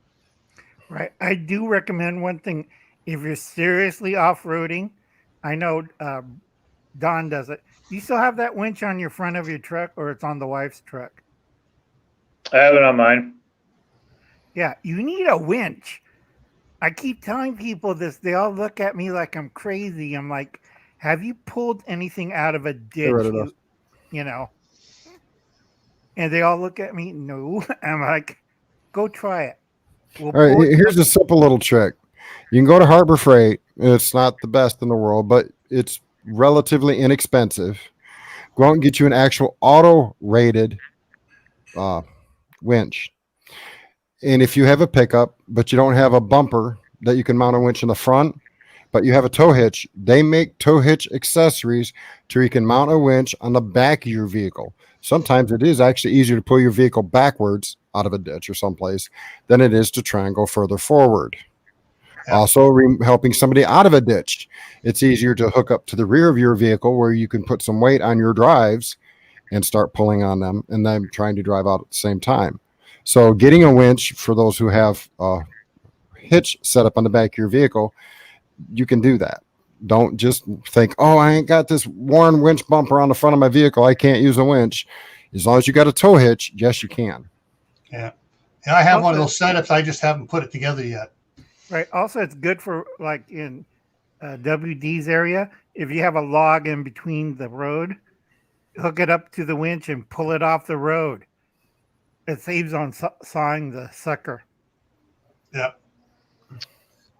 Right. I do recommend one thing. If you're seriously off-roading, I know Don does it. You still have that winch on your front of your truck, or it's on the wife's truck?
I have it on mine.
Yeah, you need a winch. I keep telling people this. They all look at me like I'm crazy. I'm like, have you pulled anything out of a ditch? You know? And they all look at me, no. I'm like, go try it.
All right, here's a simple little trick. You can go to Harbor Freight. It's not the best in the world, but it's relatively inexpensive. Go out and get you an actual auto-rated winch. And if you have a pickup, but you don't have a bumper that you can mount a winch in the front, but you have a tow hitch, they make tow hitch accessories to you can mount a winch on the back of your vehicle. Sometimes it is actually easier to pull your vehicle backwards out of a ditch or someplace than it is to try and go further forward. Yeah. Also, helping somebody out of a ditch. It's easier to hook up to the rear of your vehicle where you can put some weight on your drives and start pulling on them and then trying to drive out at the same time. So getting a winch for those who have a hitch set up on the back of your vehicle, you can do that. Don't just think, oh, I ain't got this worn winch bumper on the front of my vehicle, I can't use a winch. As long as you got a tow hitch, yes, you can.
Yeah. And I have one of
Also-
those setups. I just haven't put it together yet.
Right. Also, it's good for like in WD's area. If you have a log in between the road, hook it up to the winch and pull it off the road. It saves on sawing the sucker.
Yeah.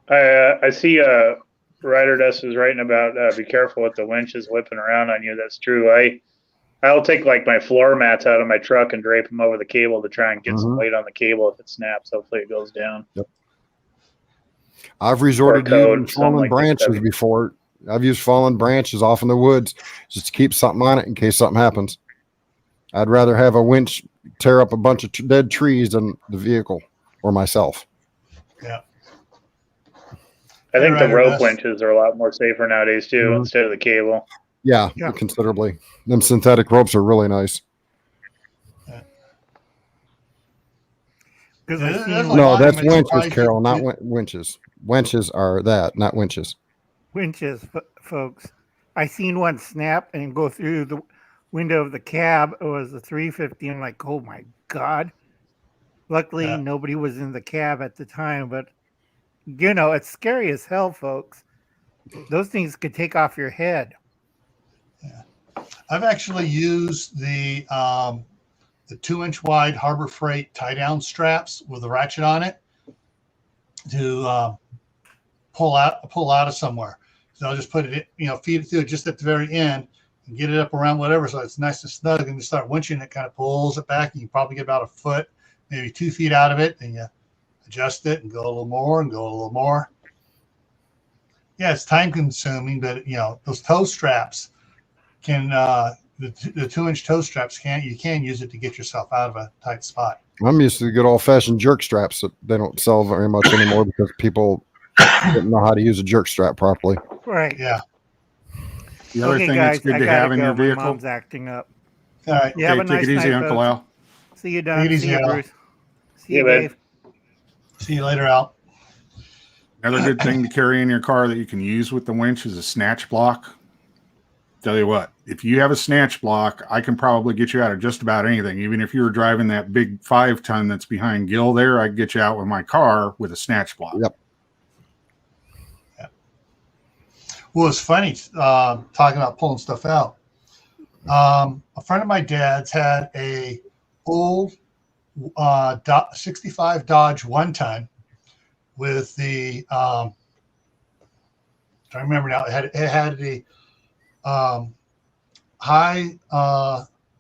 I see Ryder Dust is writing about be careful with the winches whipping around on you. That's true. I'll take like my floor mats out of my truck and drape them over the cable to try and get some weight on the cable. If it snaps, hopefully it goes down.
Yep. I've resorted to using fallen
like
branches before. I've used fallen branches off in the woods just to keep something on it in case something happens. I'd rather have a winch tear up a bunch of dead trees than the vehicle or myself.
Yeah.
I think the
Ryder
rope
Dust.
winches are a lot more safer nowadays too, instead of the cable.
Yeah,
Yeah.
considerably. Them synthetic ropes are really nice.
Because
Yeah,
I
there's
seen
a
No,
lot
that's
of them
winches,
surprise
Carol,
you.
not winches. Winches are that, not winches.
winches, folks. I seen one snap and go through the window of the cab. It was a 350. I'm like, oh my God. Luckily,
Yeah.
nobody was in the cab at the time, but you know, it's scary as hell, folks. Those things could take off your head.
I've actually used the 2-inch wide Harbor Freight tie down straps with a ratchet on it to pull out of somewhere. So I'll just put it, feed it through just at the very end and get it up around whatever. So it's nice and snug, and you start winching it, kind of pulls it back. And you probably get about a foot, maybe 2 feet out of it. And you adjust it and go a little more and go a little more. Yeah, it's time consuming, but those toe straps can, the 2-inch toe straps you can use it to get yourself out of a tight spot.
I'm used to the good old fashioned jerk straps that they don't sell very much anymore because people didn't know how to use a jerk strap properly.
Right.
Yeah.
The other
Okay,
thing
guys,
that's good
I
to
gotta
have in
go.
your
My
vehicle.
mom's acting up.
All right.
You have a
Okay,
nice
take it easy,
night,
Uncle
folks.
Al.
See you, Don.
Take it
See
easy,
you,
Al.
Bruce. See
Yeah,
you,
man.
Dave.
See you later, Al.
Another good thing to carry in your car that you can use with the winch is a snatch block. Tell you what, if you have a snatch block, I can probably get you out of just about anything. Even if you were driving that big 5-ton that's behind Gil there, I can get you out with my car with a snatch block.
Yep.
Well, it's funny talking about pulling stuff out. A friend of my dad's had a old 65 Dodge 1-ton with the I remember now. It had the high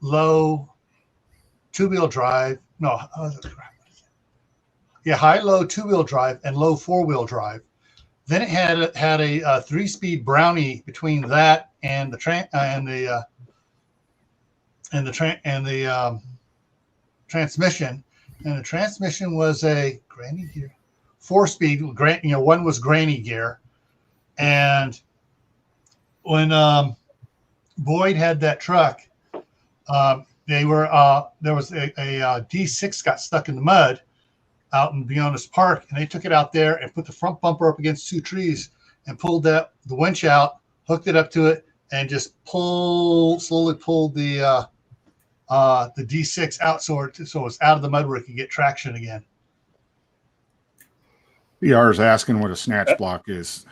low 2-wheel drive. No, high low 2-wheel drive and low 4-wheel drive. Then it had a 3-speed Brownie between that and the transmission, and the transmission was a granny gear, 4-speed. One was granny gear, and when Boyd had that truck, there was a D6 got stuck in the mud out in Bionis Park, and they took it out there and put the front bumper up against 2 trees and pulled the winch out, hooked it up to it, and just slowly pulled the D6 out so it's out of the mud where it could get traction again.
BR is asking what a snatch block is.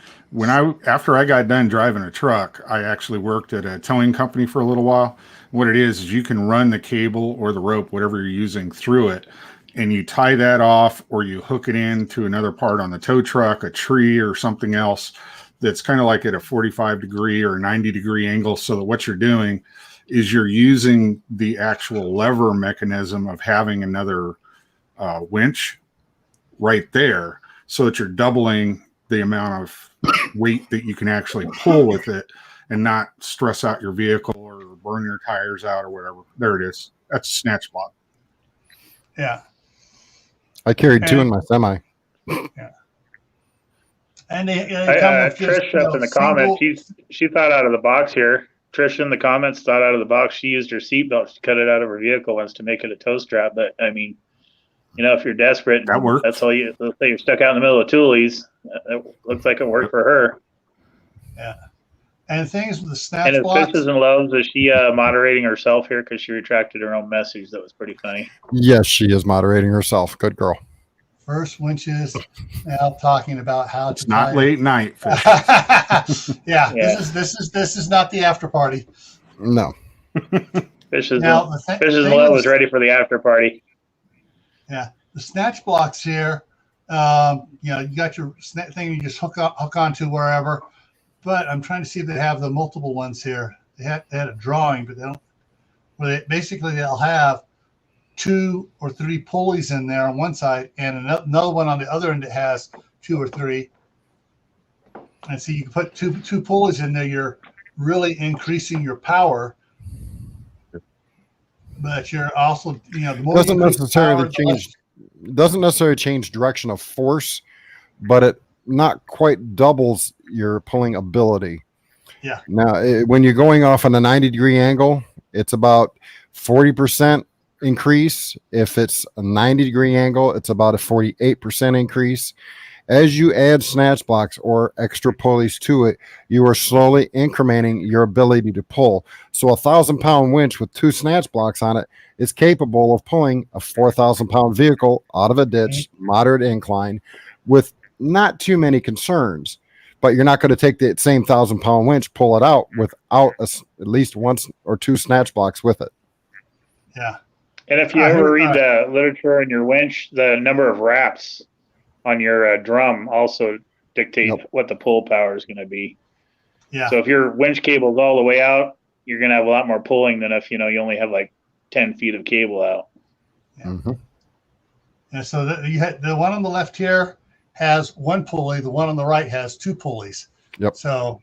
After I got done driving a truck, I actually worked at a towing company for a little while. What it is you can run the cable or the rope, whatever you're using, through it, and you tie that off or you hook it into another part on the tow truck, a tree or something else that's kind of like at a 45-degree or 90-degree angle, so that what you're doing is you're using the actual lever mechanism of having another winch right there, so that you're doubling the amount of weight that you can actually pull with it and not stress out your vehicle or burn your tires out or whatever. There it is. That's a snatch block.
Yeah.
I carried 2 in my semi.
Yeah. And they come with just,
Trish up in the comments, she thought out of the box here. Trish in the comments thought out of the box. She used her seatbelt to cut it out of her vehicle once to make it a tow strap. But I mean, if you're desperate,
That works.
That's all you. Let's say you're stuck out in the middle of Toolies. It looks like it worked for her.
Yeah. And things with the
And
snatch
if
blocks.
Fishes and Loves, is she moderating herself here because she retracted her own message? That was pretty funny.
Yes, she is moderating herself. Good girl.
First winches. Now talking about how
It's
to
not
tie
late night.
yeah,
Yeah.
This is not the after party.
No.
Fishes
Now
and,
the
Fishes and
thing
Love
is-
was ready for the after party.
Yeah, the snatch blocks here. You know, you got your thing you just hook onto wherever. But I'm trying to see if they have the multiple ones here. They had a drawing, but they don't. Well, basically they'll have 2 or 3 pulleys in there on one side, and another one on the other end that has 2 or 3. And so you can put two pulleys in there. You're really increasing your power, but you're also, you know, the more
Doesn't
you increase
necessarily
power, the less-
change. Doesn't necessarily change direction of force, but it not quite doubles your pulling ability.
Yeah.
Now, when you're going off on a 90-degree angle, it's about 40% increase. If it's a 90-degree angle, it's about a 48% increase. As you add snatch blocks or extra pulleys to it, you are slowly incrementing your ability to pull. So a 1,000-pound winch with 2 snatch blocks on it is capable of pulling a 4,000-pound vehicle out of a ditch, moderate incline, with not too many concerns. But you're not going to take the same 1,000-pound winch, pull it out without at least 1 or 2 snatch blocks with it.
Yeah.
And if you ever read the literature in your winch, the number of wraps on your drum also dictate what the pull power is going to be.
Yeah.
So if your winch cable is all the way out, you're going to have a lot more pulling than if, you know, you only have like 10 feet of cable out.
Yeah.
Mm-hmm.
And so you had the one on the left here has 1 pulley. The one on the right has 2 pulleys.
Yep.
So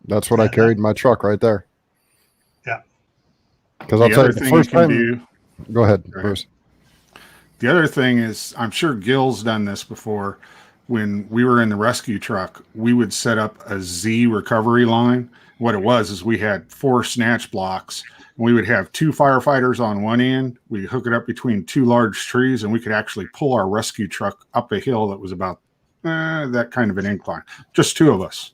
that's what I carried in my truck right there.
Yeah.
Because I'll tell you, the first time. Go ahead, Bruce.
The other thing is, I'm sure Gil's done this before. When we were in the rescue truck, we would set up a Z recovery line. What it was is we had 4 snatch blocks. And we would have 2 firefighters on one end. We'd hook it up between 2 large trees, and we could actually pull our rescue truck up a hill that was about that kind of an incline. Just 2 of us,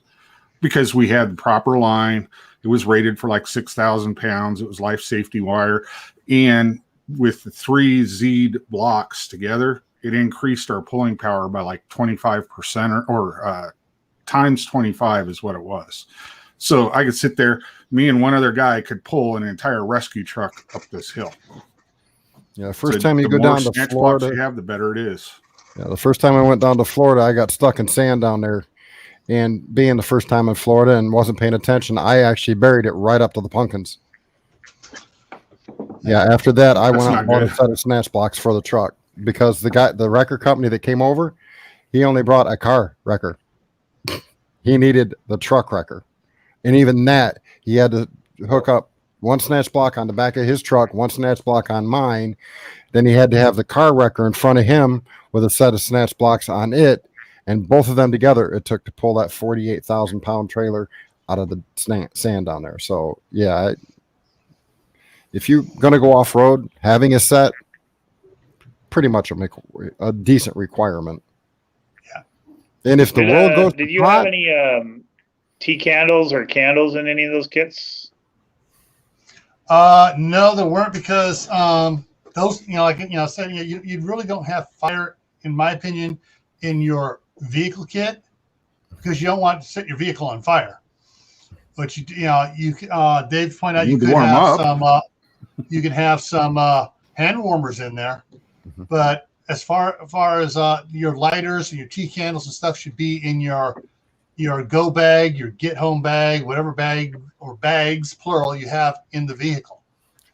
because we had the proper line. It was rated for like 6,000 pounds. It was life safety wire. And with the 3 Z'd blocks together, it increased our pulling power by like 25% or times 25 is what it was. So I could sit there, me and one other guy could pull an entire rescue truck up this hill.
Yeah, the first time you go down to Florida,
you have, the better it is.
Yeah, the first time I went down to Florida, I got stuck in sand down there. And being the first time in Florida and wasn't paying attention, I actually buried it right up to the pumpkins. Yeah, after that, I went out and bought a set of snatch blocks for the truck because the wrecker company that came over, he only brought a car wrecker. He needed the truck wrecker. And even that, he had to hook up 1 snatch block on the back of his truck, 1 snatch block on mine. Then he had to have the car wrecker in front of him with a set of snatch blocks on it. And both of them together, it took to pull that 48,000-pound trailer out of the sand down there. So, yeah, if you're going to go off-road, having a set, pretty much a decent requirement.
Yeah.
And if the world goes
did you have any tea candles or candles in any of those kits?
No, there weren't, because those, you know, like, you know, said, you really don't have fire, in my opinion, in your vehicle kit, because you don't want to set your vehicle on fire. But you Dave pointed out you could have some you can have some hand warmers in there.
Mm-hmm.
But as far as your lighters and your tea candles and stuff should be in your go bag, your get home bag, whatever bag or bags plural you have in the vehicle.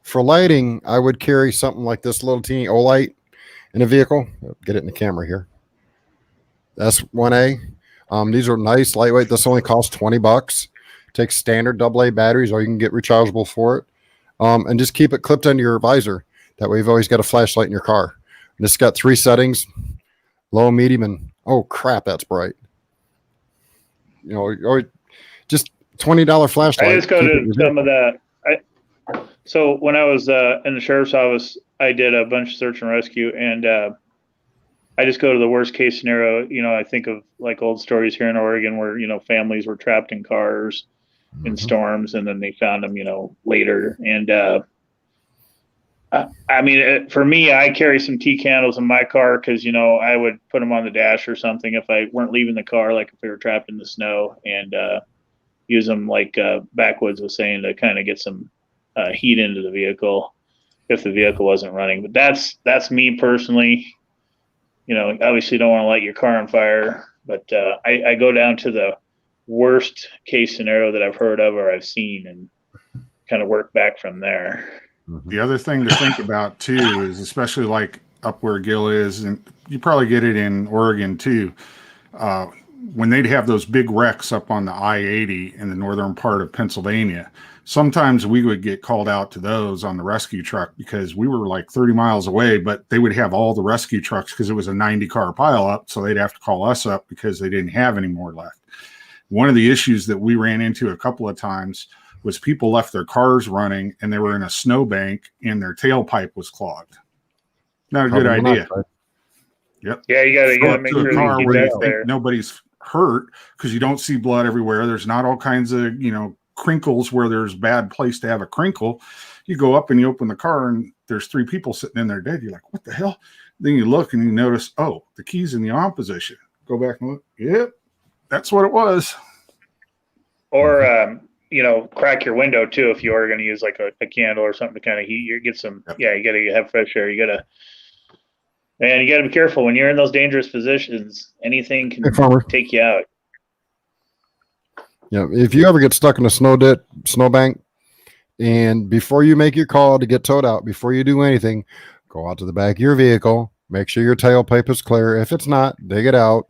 For lighting, I would carry something like this little teeny Olight in a vehicle. Get it in the camera here. S1A. These are nice, lightweight. This only costs $20. Takes standard AA batteries, or you can get rechargeable for it. And just keep it clipped under your visor. That way you've always got a flashlight in your car. And it's got 3 settings: low, medium, and oh crap, that's bright. You know, just $20 flashlight.
I just go to some of the. So when I was in the sheriff's office, I did a bunch of search and rescue, and I just go to the worst case scenario. You know, I think of like old stories here in Oregon where, you know, families were trapped in cars in storms, and then they found them, later. And I mean, for me, I carry some tea candles in my car because, I would put them on the dash or something if I weren't leaving the car, like if they were trapped in the snow, and use them like Backwoods was saying to kind of get some heat into the vehicle if the vehicle wasn't running. But that's me personally. Obviously don't want to light your car on fire, but I go down to the worst case scenario that I've heard of or I've seen and kind of work back from there.
The other thing to think about too is, especially like up where Gil is, and you probably get it in Oregon too, when they'd have those big wrecks up on the I-80 in the northern part of Pennsylvania, sometimes we would get called out to those on the rescue truck because we were like 30 miles away, but they would have all the rescue trucks because it was a 90-car pileup, so they'd have to call us up because they didn't have any more left. One of the issues that we ran into a couple of times was people left their cars running and they were in a snowbank and their tailpipe was clogged. Not a good idea. Yep.
Yeah, you gotta make sure
car
you
where
keep
you
that there.
think nobody's hurt because you don't see blood everywhere. There's not all kinds of crinkles where there's bad place to have a crinkle. You go up and you open the car and there's 3 people sitting in there dead. You're like, what the hell? Then you look and you notice, oh, the key's in the on position. Go back and look. Yep, that's what it was.
Or crack your window too if you are going to use like a candle or something to kind of heat. You get some. Yep. Yeah, you got to have fresh air. You got to be careful when you're in those dangerous positions. Anything can take you out.
Yeah, if you ever get stuck in a snowbank, and before you make your call to get towed out, before you do anything, go out to the back of your vehicle, make sure your tailpipe is clear. If it's not, dig it out.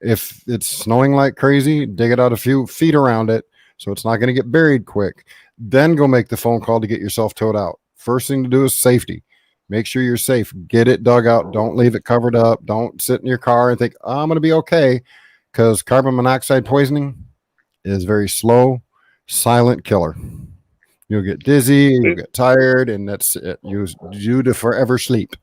If it's snowing like crazy, dig it out a few feet around it so it's not going to get buried quick. Then go make the phone call to get yourself towed out. First thing to do is safety. Make sure you're safe. Get it dug out. Don't leave it covered up. Don't sit in your car and think, I'm going to be okay, because carbon monoxide poisoning is very slow, silent killer. You'll get dizzy, you'll get tired, and that's it. You to forever sleep.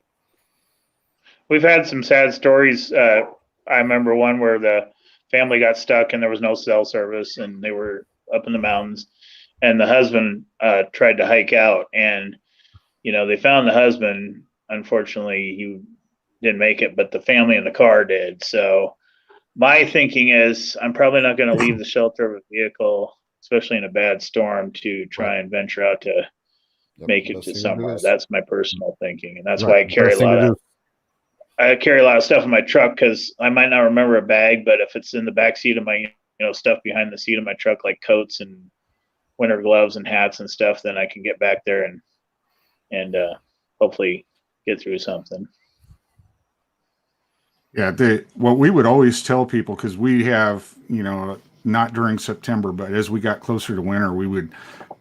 We've had some sad stories. I remember one where the family got stuck and there was no cell service and they were up in the mountains, and the husband tried to hike out, and they found the husband. Unfortunately, he didn't make it, but the family in the car did. So my thinking is I'm probably not going to leave the shelter of a vehicle, especially in a bad storm, to try and venture out to make it to somewhere. That's my personal thinking. And that's why I carry a lot of stuff in my truck, because I might not remember a bag, but if it's in the back seat of my, stuff behind the seat of my truck, like coats and winter gloves and hats and stuff, then I can get back there and hopefully get through something.
Yeah, what we would always tell people, because we have, not during September, but as we got closer to winter, we would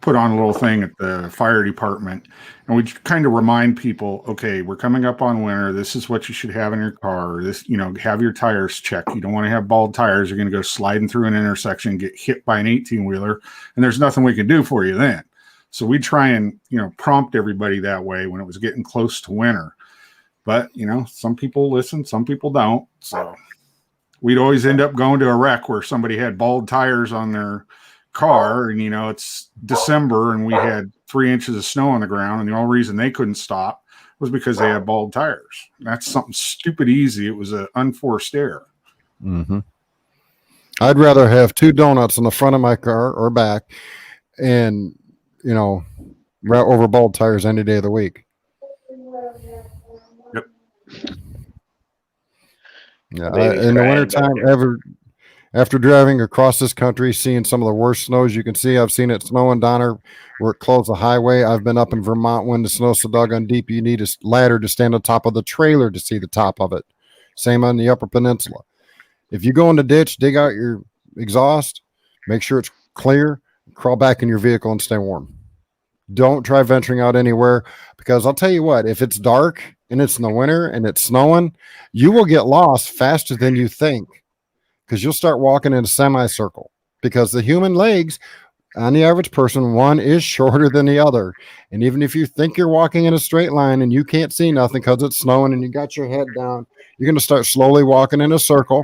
put on a little thing at the fire department, and we'd kind of remind people, okay, we're coming up on winter. This is what you should have in your car. This, have your tires checked. You don't want to have bald tires. You're going to go sliding through an intersection, get hit by an 18-wheeler, and there's nothing we can do for you then. So we try and, prompt everybody that way when it was getting close to winter. But, some people listen, some people don't. So we'd always end up going to a wreck where somebody had bald tires on their car, and, it's December and we had 3 inches of snow on the ground, and the only reason they couldn't stop was because they had bald tires. That's something stupid easy. It was an unforced error.
Mm-hmm. I'd rather have 2 donuts in the front of my car or back and, over bald tires any day of the week.
Yep.
Yeah, in the wintertime, after driving across this country, seeing some of the worst snows you can see. I've seen it snowing down where it closed the highway. I've been up in Vermont when the snow's so doggone deep, you need a ladder to stand on top of the trailer to see the top of it. Same on the Upper Peninsula. If you go in the ditch, dig out your exhaust, make sure it's clear, crawl back in your vehicle and stay warm. Don't try venturing out anywhere, because I'll tell you what, if it's dark and it's in the winter and it's snowing, you will get lost faster than you think, because you'll start walking in a semicircle, because the human legs on the average person, one is shorter than the other. And even if you think you're walking in a straight line and you can't see nothing because it's snowing and you got your head down, you're going to start slowly walking in a circle.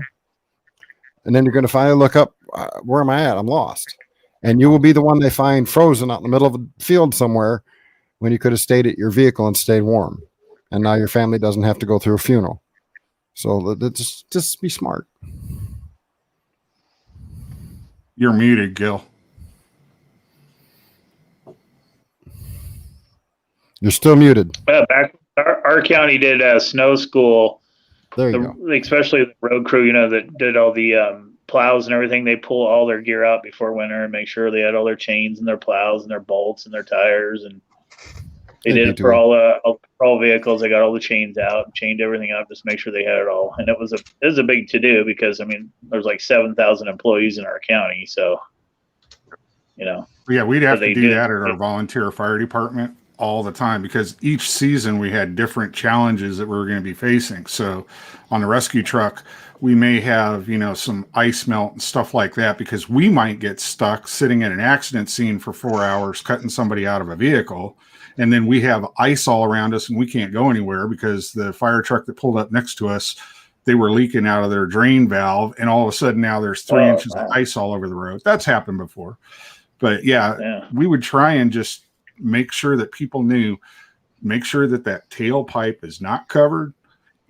And then you're going to finally look up, where am I at? I'm lost. And you will be the one they find frozen out in the middle of a field somewhere when you could have stayed at your vehicle and stayed warm. And now your family doesn't have to go through a funeral. So just be smart.
You're muted, Gil.
You're still muted.
Back our county did snow school.
There you go.
Especially the road crew, that did all the plows and everything. They pull all their gear out before winter and make sure they had all their chains and their plows and their bolts and their tires. And they did it for all vehicles. They got all the chains out, chained everything up, just make sure they had it all. And it was a big to do because there's like 7,000 employees in our county. So,
Yeah, we'd have to do that at our volunteer fire department all the time because each season we had different challenges that we were going to be facing. So on the rescue truck, we may have, some ice melt and stuff like that because we might get stuck sitting at an accident scene for 4 hours, cutting somebody out of a vehicle. And then we have ice all around us and we can't go anywhere because the fire truck that pulled up next to us, they were leaking out of their drain valve. And all of a sudden now there's 3 inches of ice all over the road. That's happened before. But yeah, we would try and just make sure that people make sure that tailpipe is not covered.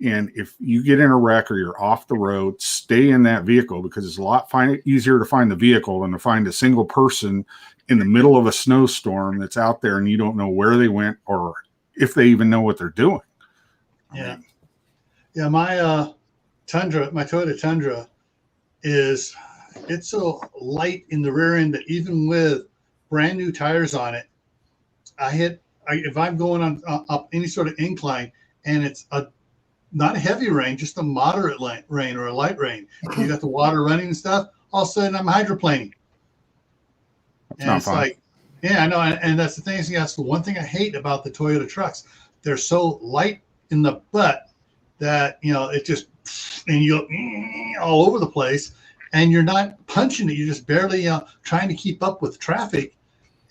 And if you get in a wreck or you're off the road, stay in that vehicle because it's a lot easier to find the vehicle than to find a single person in the middle of a snowstorm that's out there and you don't know where they went or if they even know what they're doing.
Yeah. Yeah. My Toyota Tundra it's so light in the rear end that even with brand new tires on it, if I'm going up any sort of incline and it's not a heavy rain, just a moderate rain or a light rain, you got the water running and stuff, all of a sudden I'm hydroplaning. And it's fun. Like, yeah, I know. And that's the thing that's the one thing I hate about the Toyota trucks. They're so light in the butt that, it just, and you're all over the place and you're not punching it. You're just barely trying to keep up with traffic.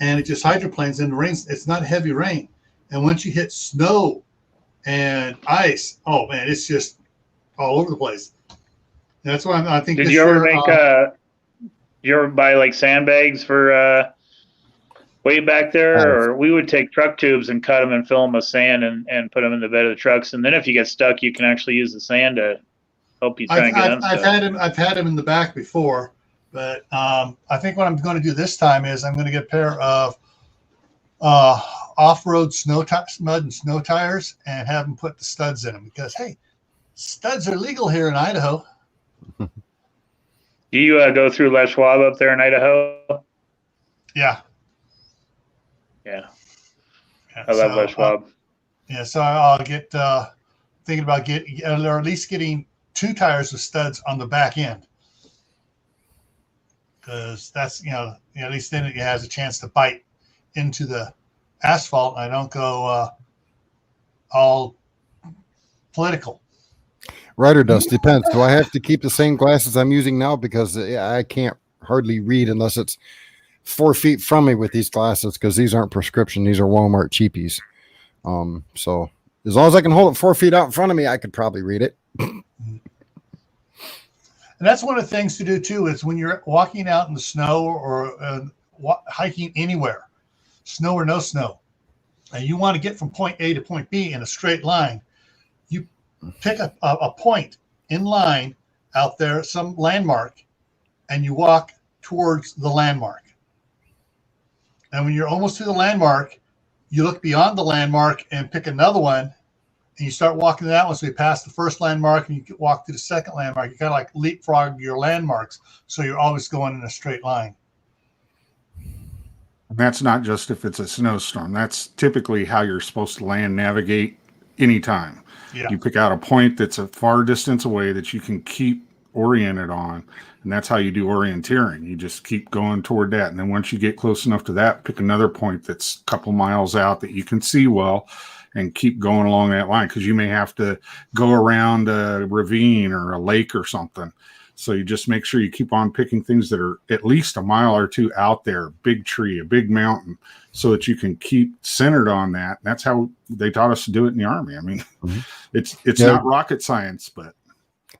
And it just hydroplanes in the rain. It's not heavy rain. And once you hit snow and ice, oh man, it's just all over the place. That's why I think.
Did you ever buy like sandbags for way back there? Or we would take truck tubes and cut them and fill them with sand and put them in the bed of the trucks. And then if you get stuck, you can actually use the sand to help you try and get unstuck.
I've had them in the back before. But I think what I'm going to do this time is I'm going to get a pair of off-road mud and snow tires and have them put the studs in them because, hey, studs are legal here in Idaho.
Do you go through Les Schwab up there in Idaho?
Yeah.
Yeah. I love Les Schwab.
So I'll get thinking about or at least getting 2 tires with studs on the back end. Because that's, at least then it has a chance to bite into the asphalt and I don't go all political.
Right or does. Depends. Do I have to keep the same glasses I'm using now? Because I can't hardly read unless it's 4 feet from me with these glasses because these aren't prescription. These are Walmart cheapies. So as long as I can hold it 4 feet out in front of me, I could probably read it.
And that's one of the things to do too, is when you're walking out in the snow or hiking anywhere, snow or no snow, and you want to get from point A to point B in a straight line, you pick a point in line out there, some landmark, and you walk towards the landmark. And when you're almost to the landmark, you look beyond the landmark and pick another one. And you start walking to that one. So you pass the first landmark and you walk to the second landmark. You kind of like leapfrog your landmarks. So you're always going in a straight line.
And that's not just if it's a snowstorm. That's typically how you're supposed to land navigate anytime. Yeah. You pick out a point that's a far distance away that you can keep oriented on. And that's how you do orienteering. You just keep going toward that. And then once you get close enough to that, pick another point that's a couple miles out that you can see well. And keep going along that line because you may have to go around a ravine or a lake or something. So you just make sure you keep on picking things that are at least a mile or 2 out there, big tree, a big mountain, so that you can keep centered on that. And that's how they taught us to do it in the Army. I mean, it's not rocket science, but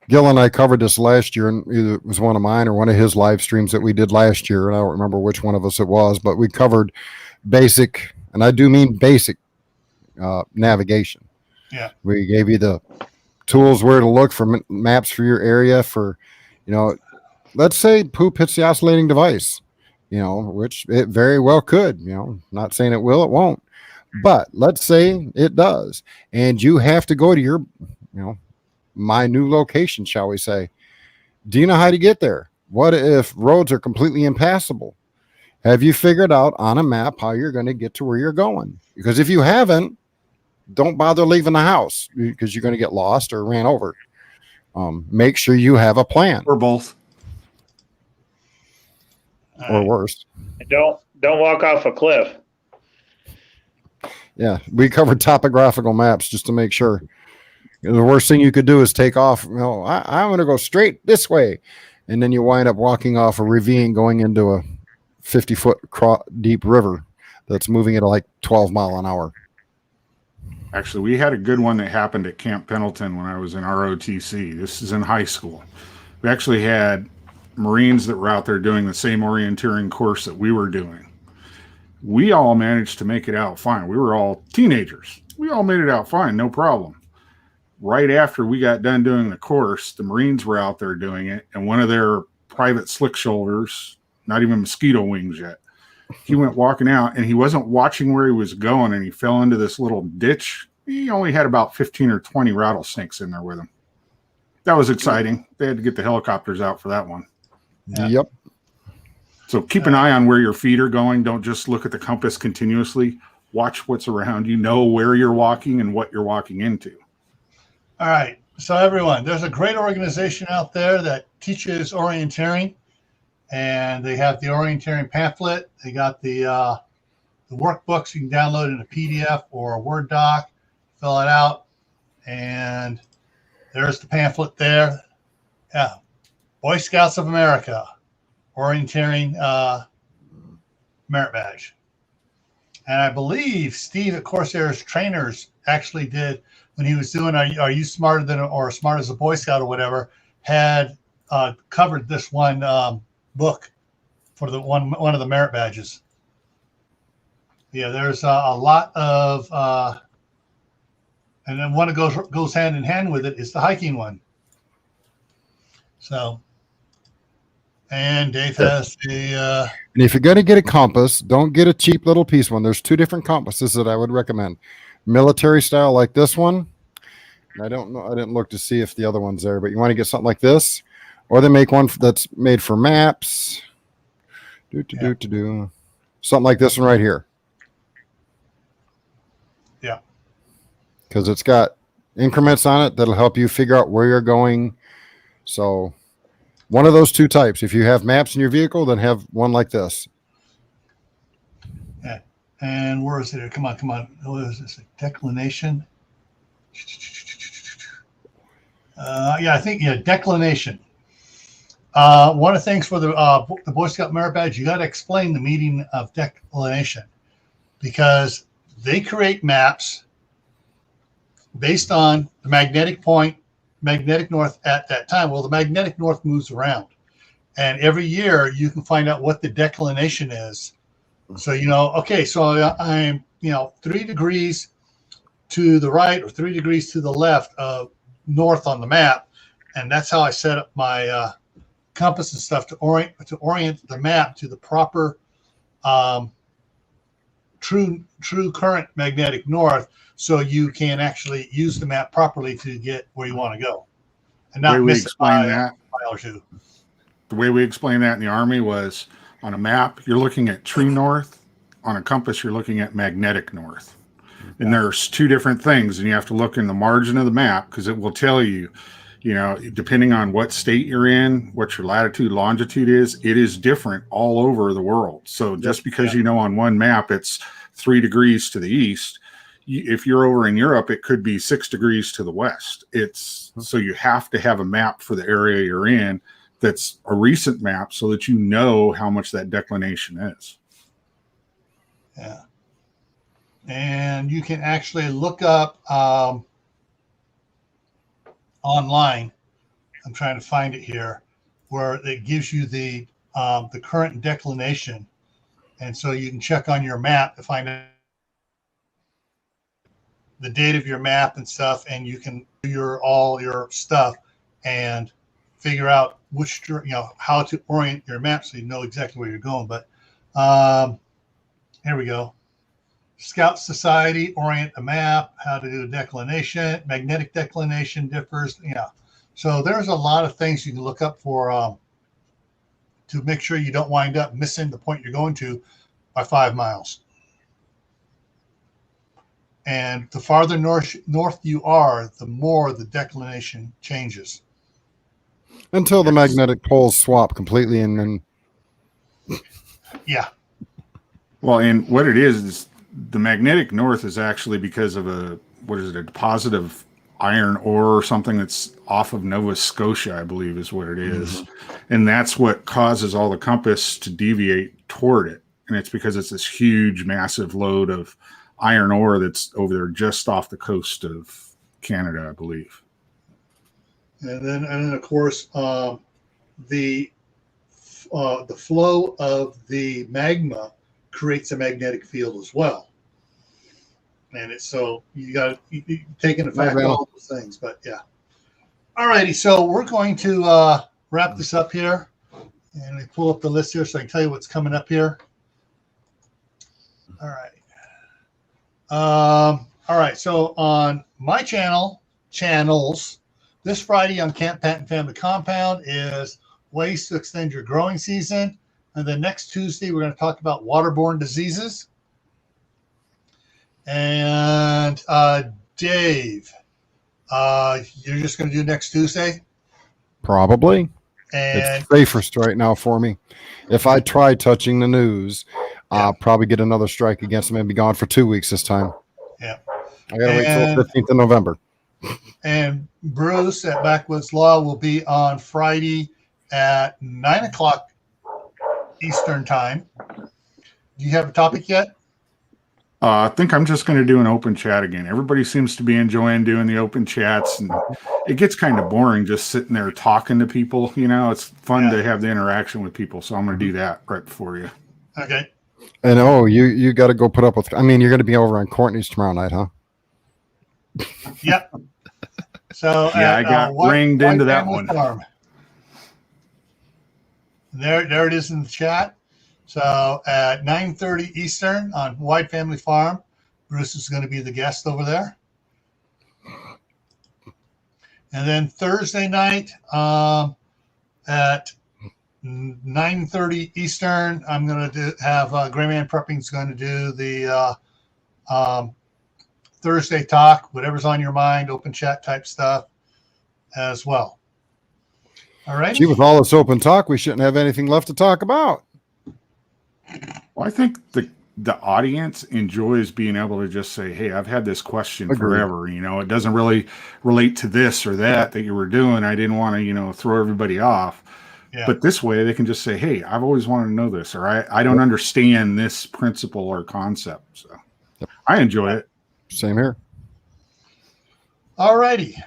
Gil and I covered this last year, and either it was one of mine or one of his live streams that we did last year, and I don't remember which one of us it was, but we covered basic, and I do mean basic navigation.
Yeah.
We gave you the tools where to look for maps for your area for, let's say poop hits the oscillating device, which it very well could, not saying it will, it won't, but let's say it does. And you have to go to your, my new location, shall we say. Do you know how to get there? What if roads are completely impassable? Have you figured out on a map how you're going to get to where you're going? Because if you haven't, don't bother leaving the house because you're going to get lost or ran over. Make sure you have a plan.
Or both.
Or worse.
Don't walk off a cliff.
Yeah, we covered topographical maps just to make sure. The worst thing you could do is take off. I'm going to go straight this way. And then you wind up walking off a ravine going into a 50-foot deep river that's moving at like 12 mile an hour.
Actually, we had a good one that happened at Camp Pendleton when I was in ROTC. This is in high school. We actually had Marines that were out there doing the same orienteering course that we were doing. We all managed to make it out fine. We were all teenagers. We all made it out fine, no problem. Right after we got done doing the course, the Marines were out there doing it, and one of their private slick shoulders, not even mosquito wings yet, he went walking out, and he wasn't watching where he was going, and he fell into this little ditch. He only had about 15 or 20 rattlesnakes in there with him. That was exciting. They had to get the helicopters out for that one.
Yeah. Yep.
So keep an eye on where your feet are going. Don't just look at the compass continuously. Watch what's around you. Know where you're walking and what you're walking into.
All right. So everyone, there's a great organization out there that teaches orienteering, and they have the orienteering pamphlet. They got the workbooks you can download in a PDF or a Word doc, fill it out, and there's the pamphlet there. Yeah. Boy Scouts of America, orienteering merit badge. And I believe Steve at Corsair's Trainers actually did, when he was doing Are You Smarter Than or Smart as a Boy Scout or whatever, had covered this one book for the one of the merit badges. Yeah, there's a lot of, and then one that goes hand in hand with it is the hiking one. So, and Dave has the.
And if you're going to get a compass, don't get a cheap little piece one. There's two different compasses that I would recommend. Military style like this one. I don't know. I didn't look to see if the other one's there, but you want to get something like this, or they make one that's made for maps. Something like this one right here.
Yeah.
Because it's got increments on it that'll help you figure out where you're going. So one of those two types. If you have maps in your vehicle, then have one like this.
Yeah. And where is it? Come on. What is this? Declination. I think declination. One of the things for the Boy Scout merit badge, you got to explain the meaning of declination, because they create maps based on the magnetic north at that time. Well, the magnetic north moves around, and every year you can find out what the declination is. So so I'm 3 degrees to the right or 3 degrees to the left of north on the map, and that's how I set up my compass and stuff to orient the map to the proper true current magnetic north, so you can actually use the map properly to get where you want to go and not miss it by a mile or two.
The way we explained that in the Army was, on a map you're looking at true north, on a compass you're looking at magnetic north. And there's two different things, and you have to look in the margin of the map, because it will tell you, depending on what state you're in, what your latitude, longitude is, it is different all over the world. So just because on one map it's 3 degrees to the east, if you're over in Europe, it could be 6 degrees to the west. So you have to have a map for the area you're in that's a recent map, so that you know how much that declination is.
Yeah. And you can actually look up online I'm trying to find it here, where it gives you the current declination, and so you can check on your map to find out the date of your map and stuff, and you can do all your stuff and figure out how to orient your map so you know exactly where you're going. But here we go. Scout Society, orient a map, how to do a declination, magnetic declination differs. Yeah. So there's a lot of things you can look up for to make sure you don't wind up missing the point you're going to by 5 miles. And the farther north you are, the more the declination changes.
Until the magnetic poles swap completely, and then
yeah.
Well, and what it is the magnetic north is actually because of a deposit of iron ore or something that's off of Nova Scotia, I believe is what it is. And that's what causes all the compass to deviate toward it. And it's because it's this huge, massive load of iron ore that's over there just off the coast of Canada, I believe.
And then of course, the flow of the magma creates a magnetic field as well. And it's so you got to take into fact all those things. But yeah. All righty. So we're going to wrap this up here. And we pull up the list here so I can tell you what's coming up here. All right. All right. So on my channels, this Friday on Camppatton Family Compound is ways to extend your growing season. And then next Tuesday, we're going to talk about waterborne diseases. And Dave, you're just going to do next Tuesday?
Probably.
And
it's safest right now for me. If I try touching the news, I'll probably get another strike against them and be gone for 2 weeks this time.
Yeah.
I got to wait till the 15th of November.
And Bruce at Backwoods Law will be on Friday at 9 o'clock Eastern time. Do you have a topic yet?
I think I'm just going to do an open chat again. Everybody seems to be enjoying doing the open chats, and it gets kind of boring just sitting there talking to people. You know, it's fun to have the interaction with people. So I'm going to do that right before you.
Okay.
And you got to go put up with. I mean, you're going to be over on Courtney's tomorrow night, huh?
Yep. So
I got ringed into that one.
Farm. There it is in the chat. So at 9:30 Eastern on White Family Farm, Bruce is going to be the guest over there. And then Thursday night at 9:30 Eastern, I'm going to have GrayManPrepping is going to do the Thursday talk, whatever's on your mind, open chat type stuff as well. All right.
Gee, with all this open talk, we shouldn't have anything left to talk about.
Well, I think the audience enjoys being able to just say, hey, I've had this question forever. You know, it doesn't really relate to this or that you were doing. I didn't want to, throw everybody off. Yeah. But this way they can just say, hey, I've always wanted to know this, or I don't understand this principle or concept. So I enjoy it.
Same here.
All righty.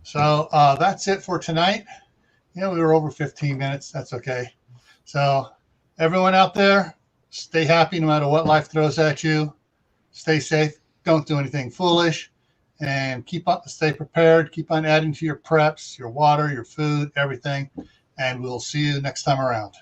So that's it for tonight. We were over 15 minutes. That's okay. So everyone out there, stay happy no matter what life throws at you. Stay safe. Don't do anything foolish. And stay prepared. Keep on adding to your preps, your water, your food, everything. And we'll see you next time around.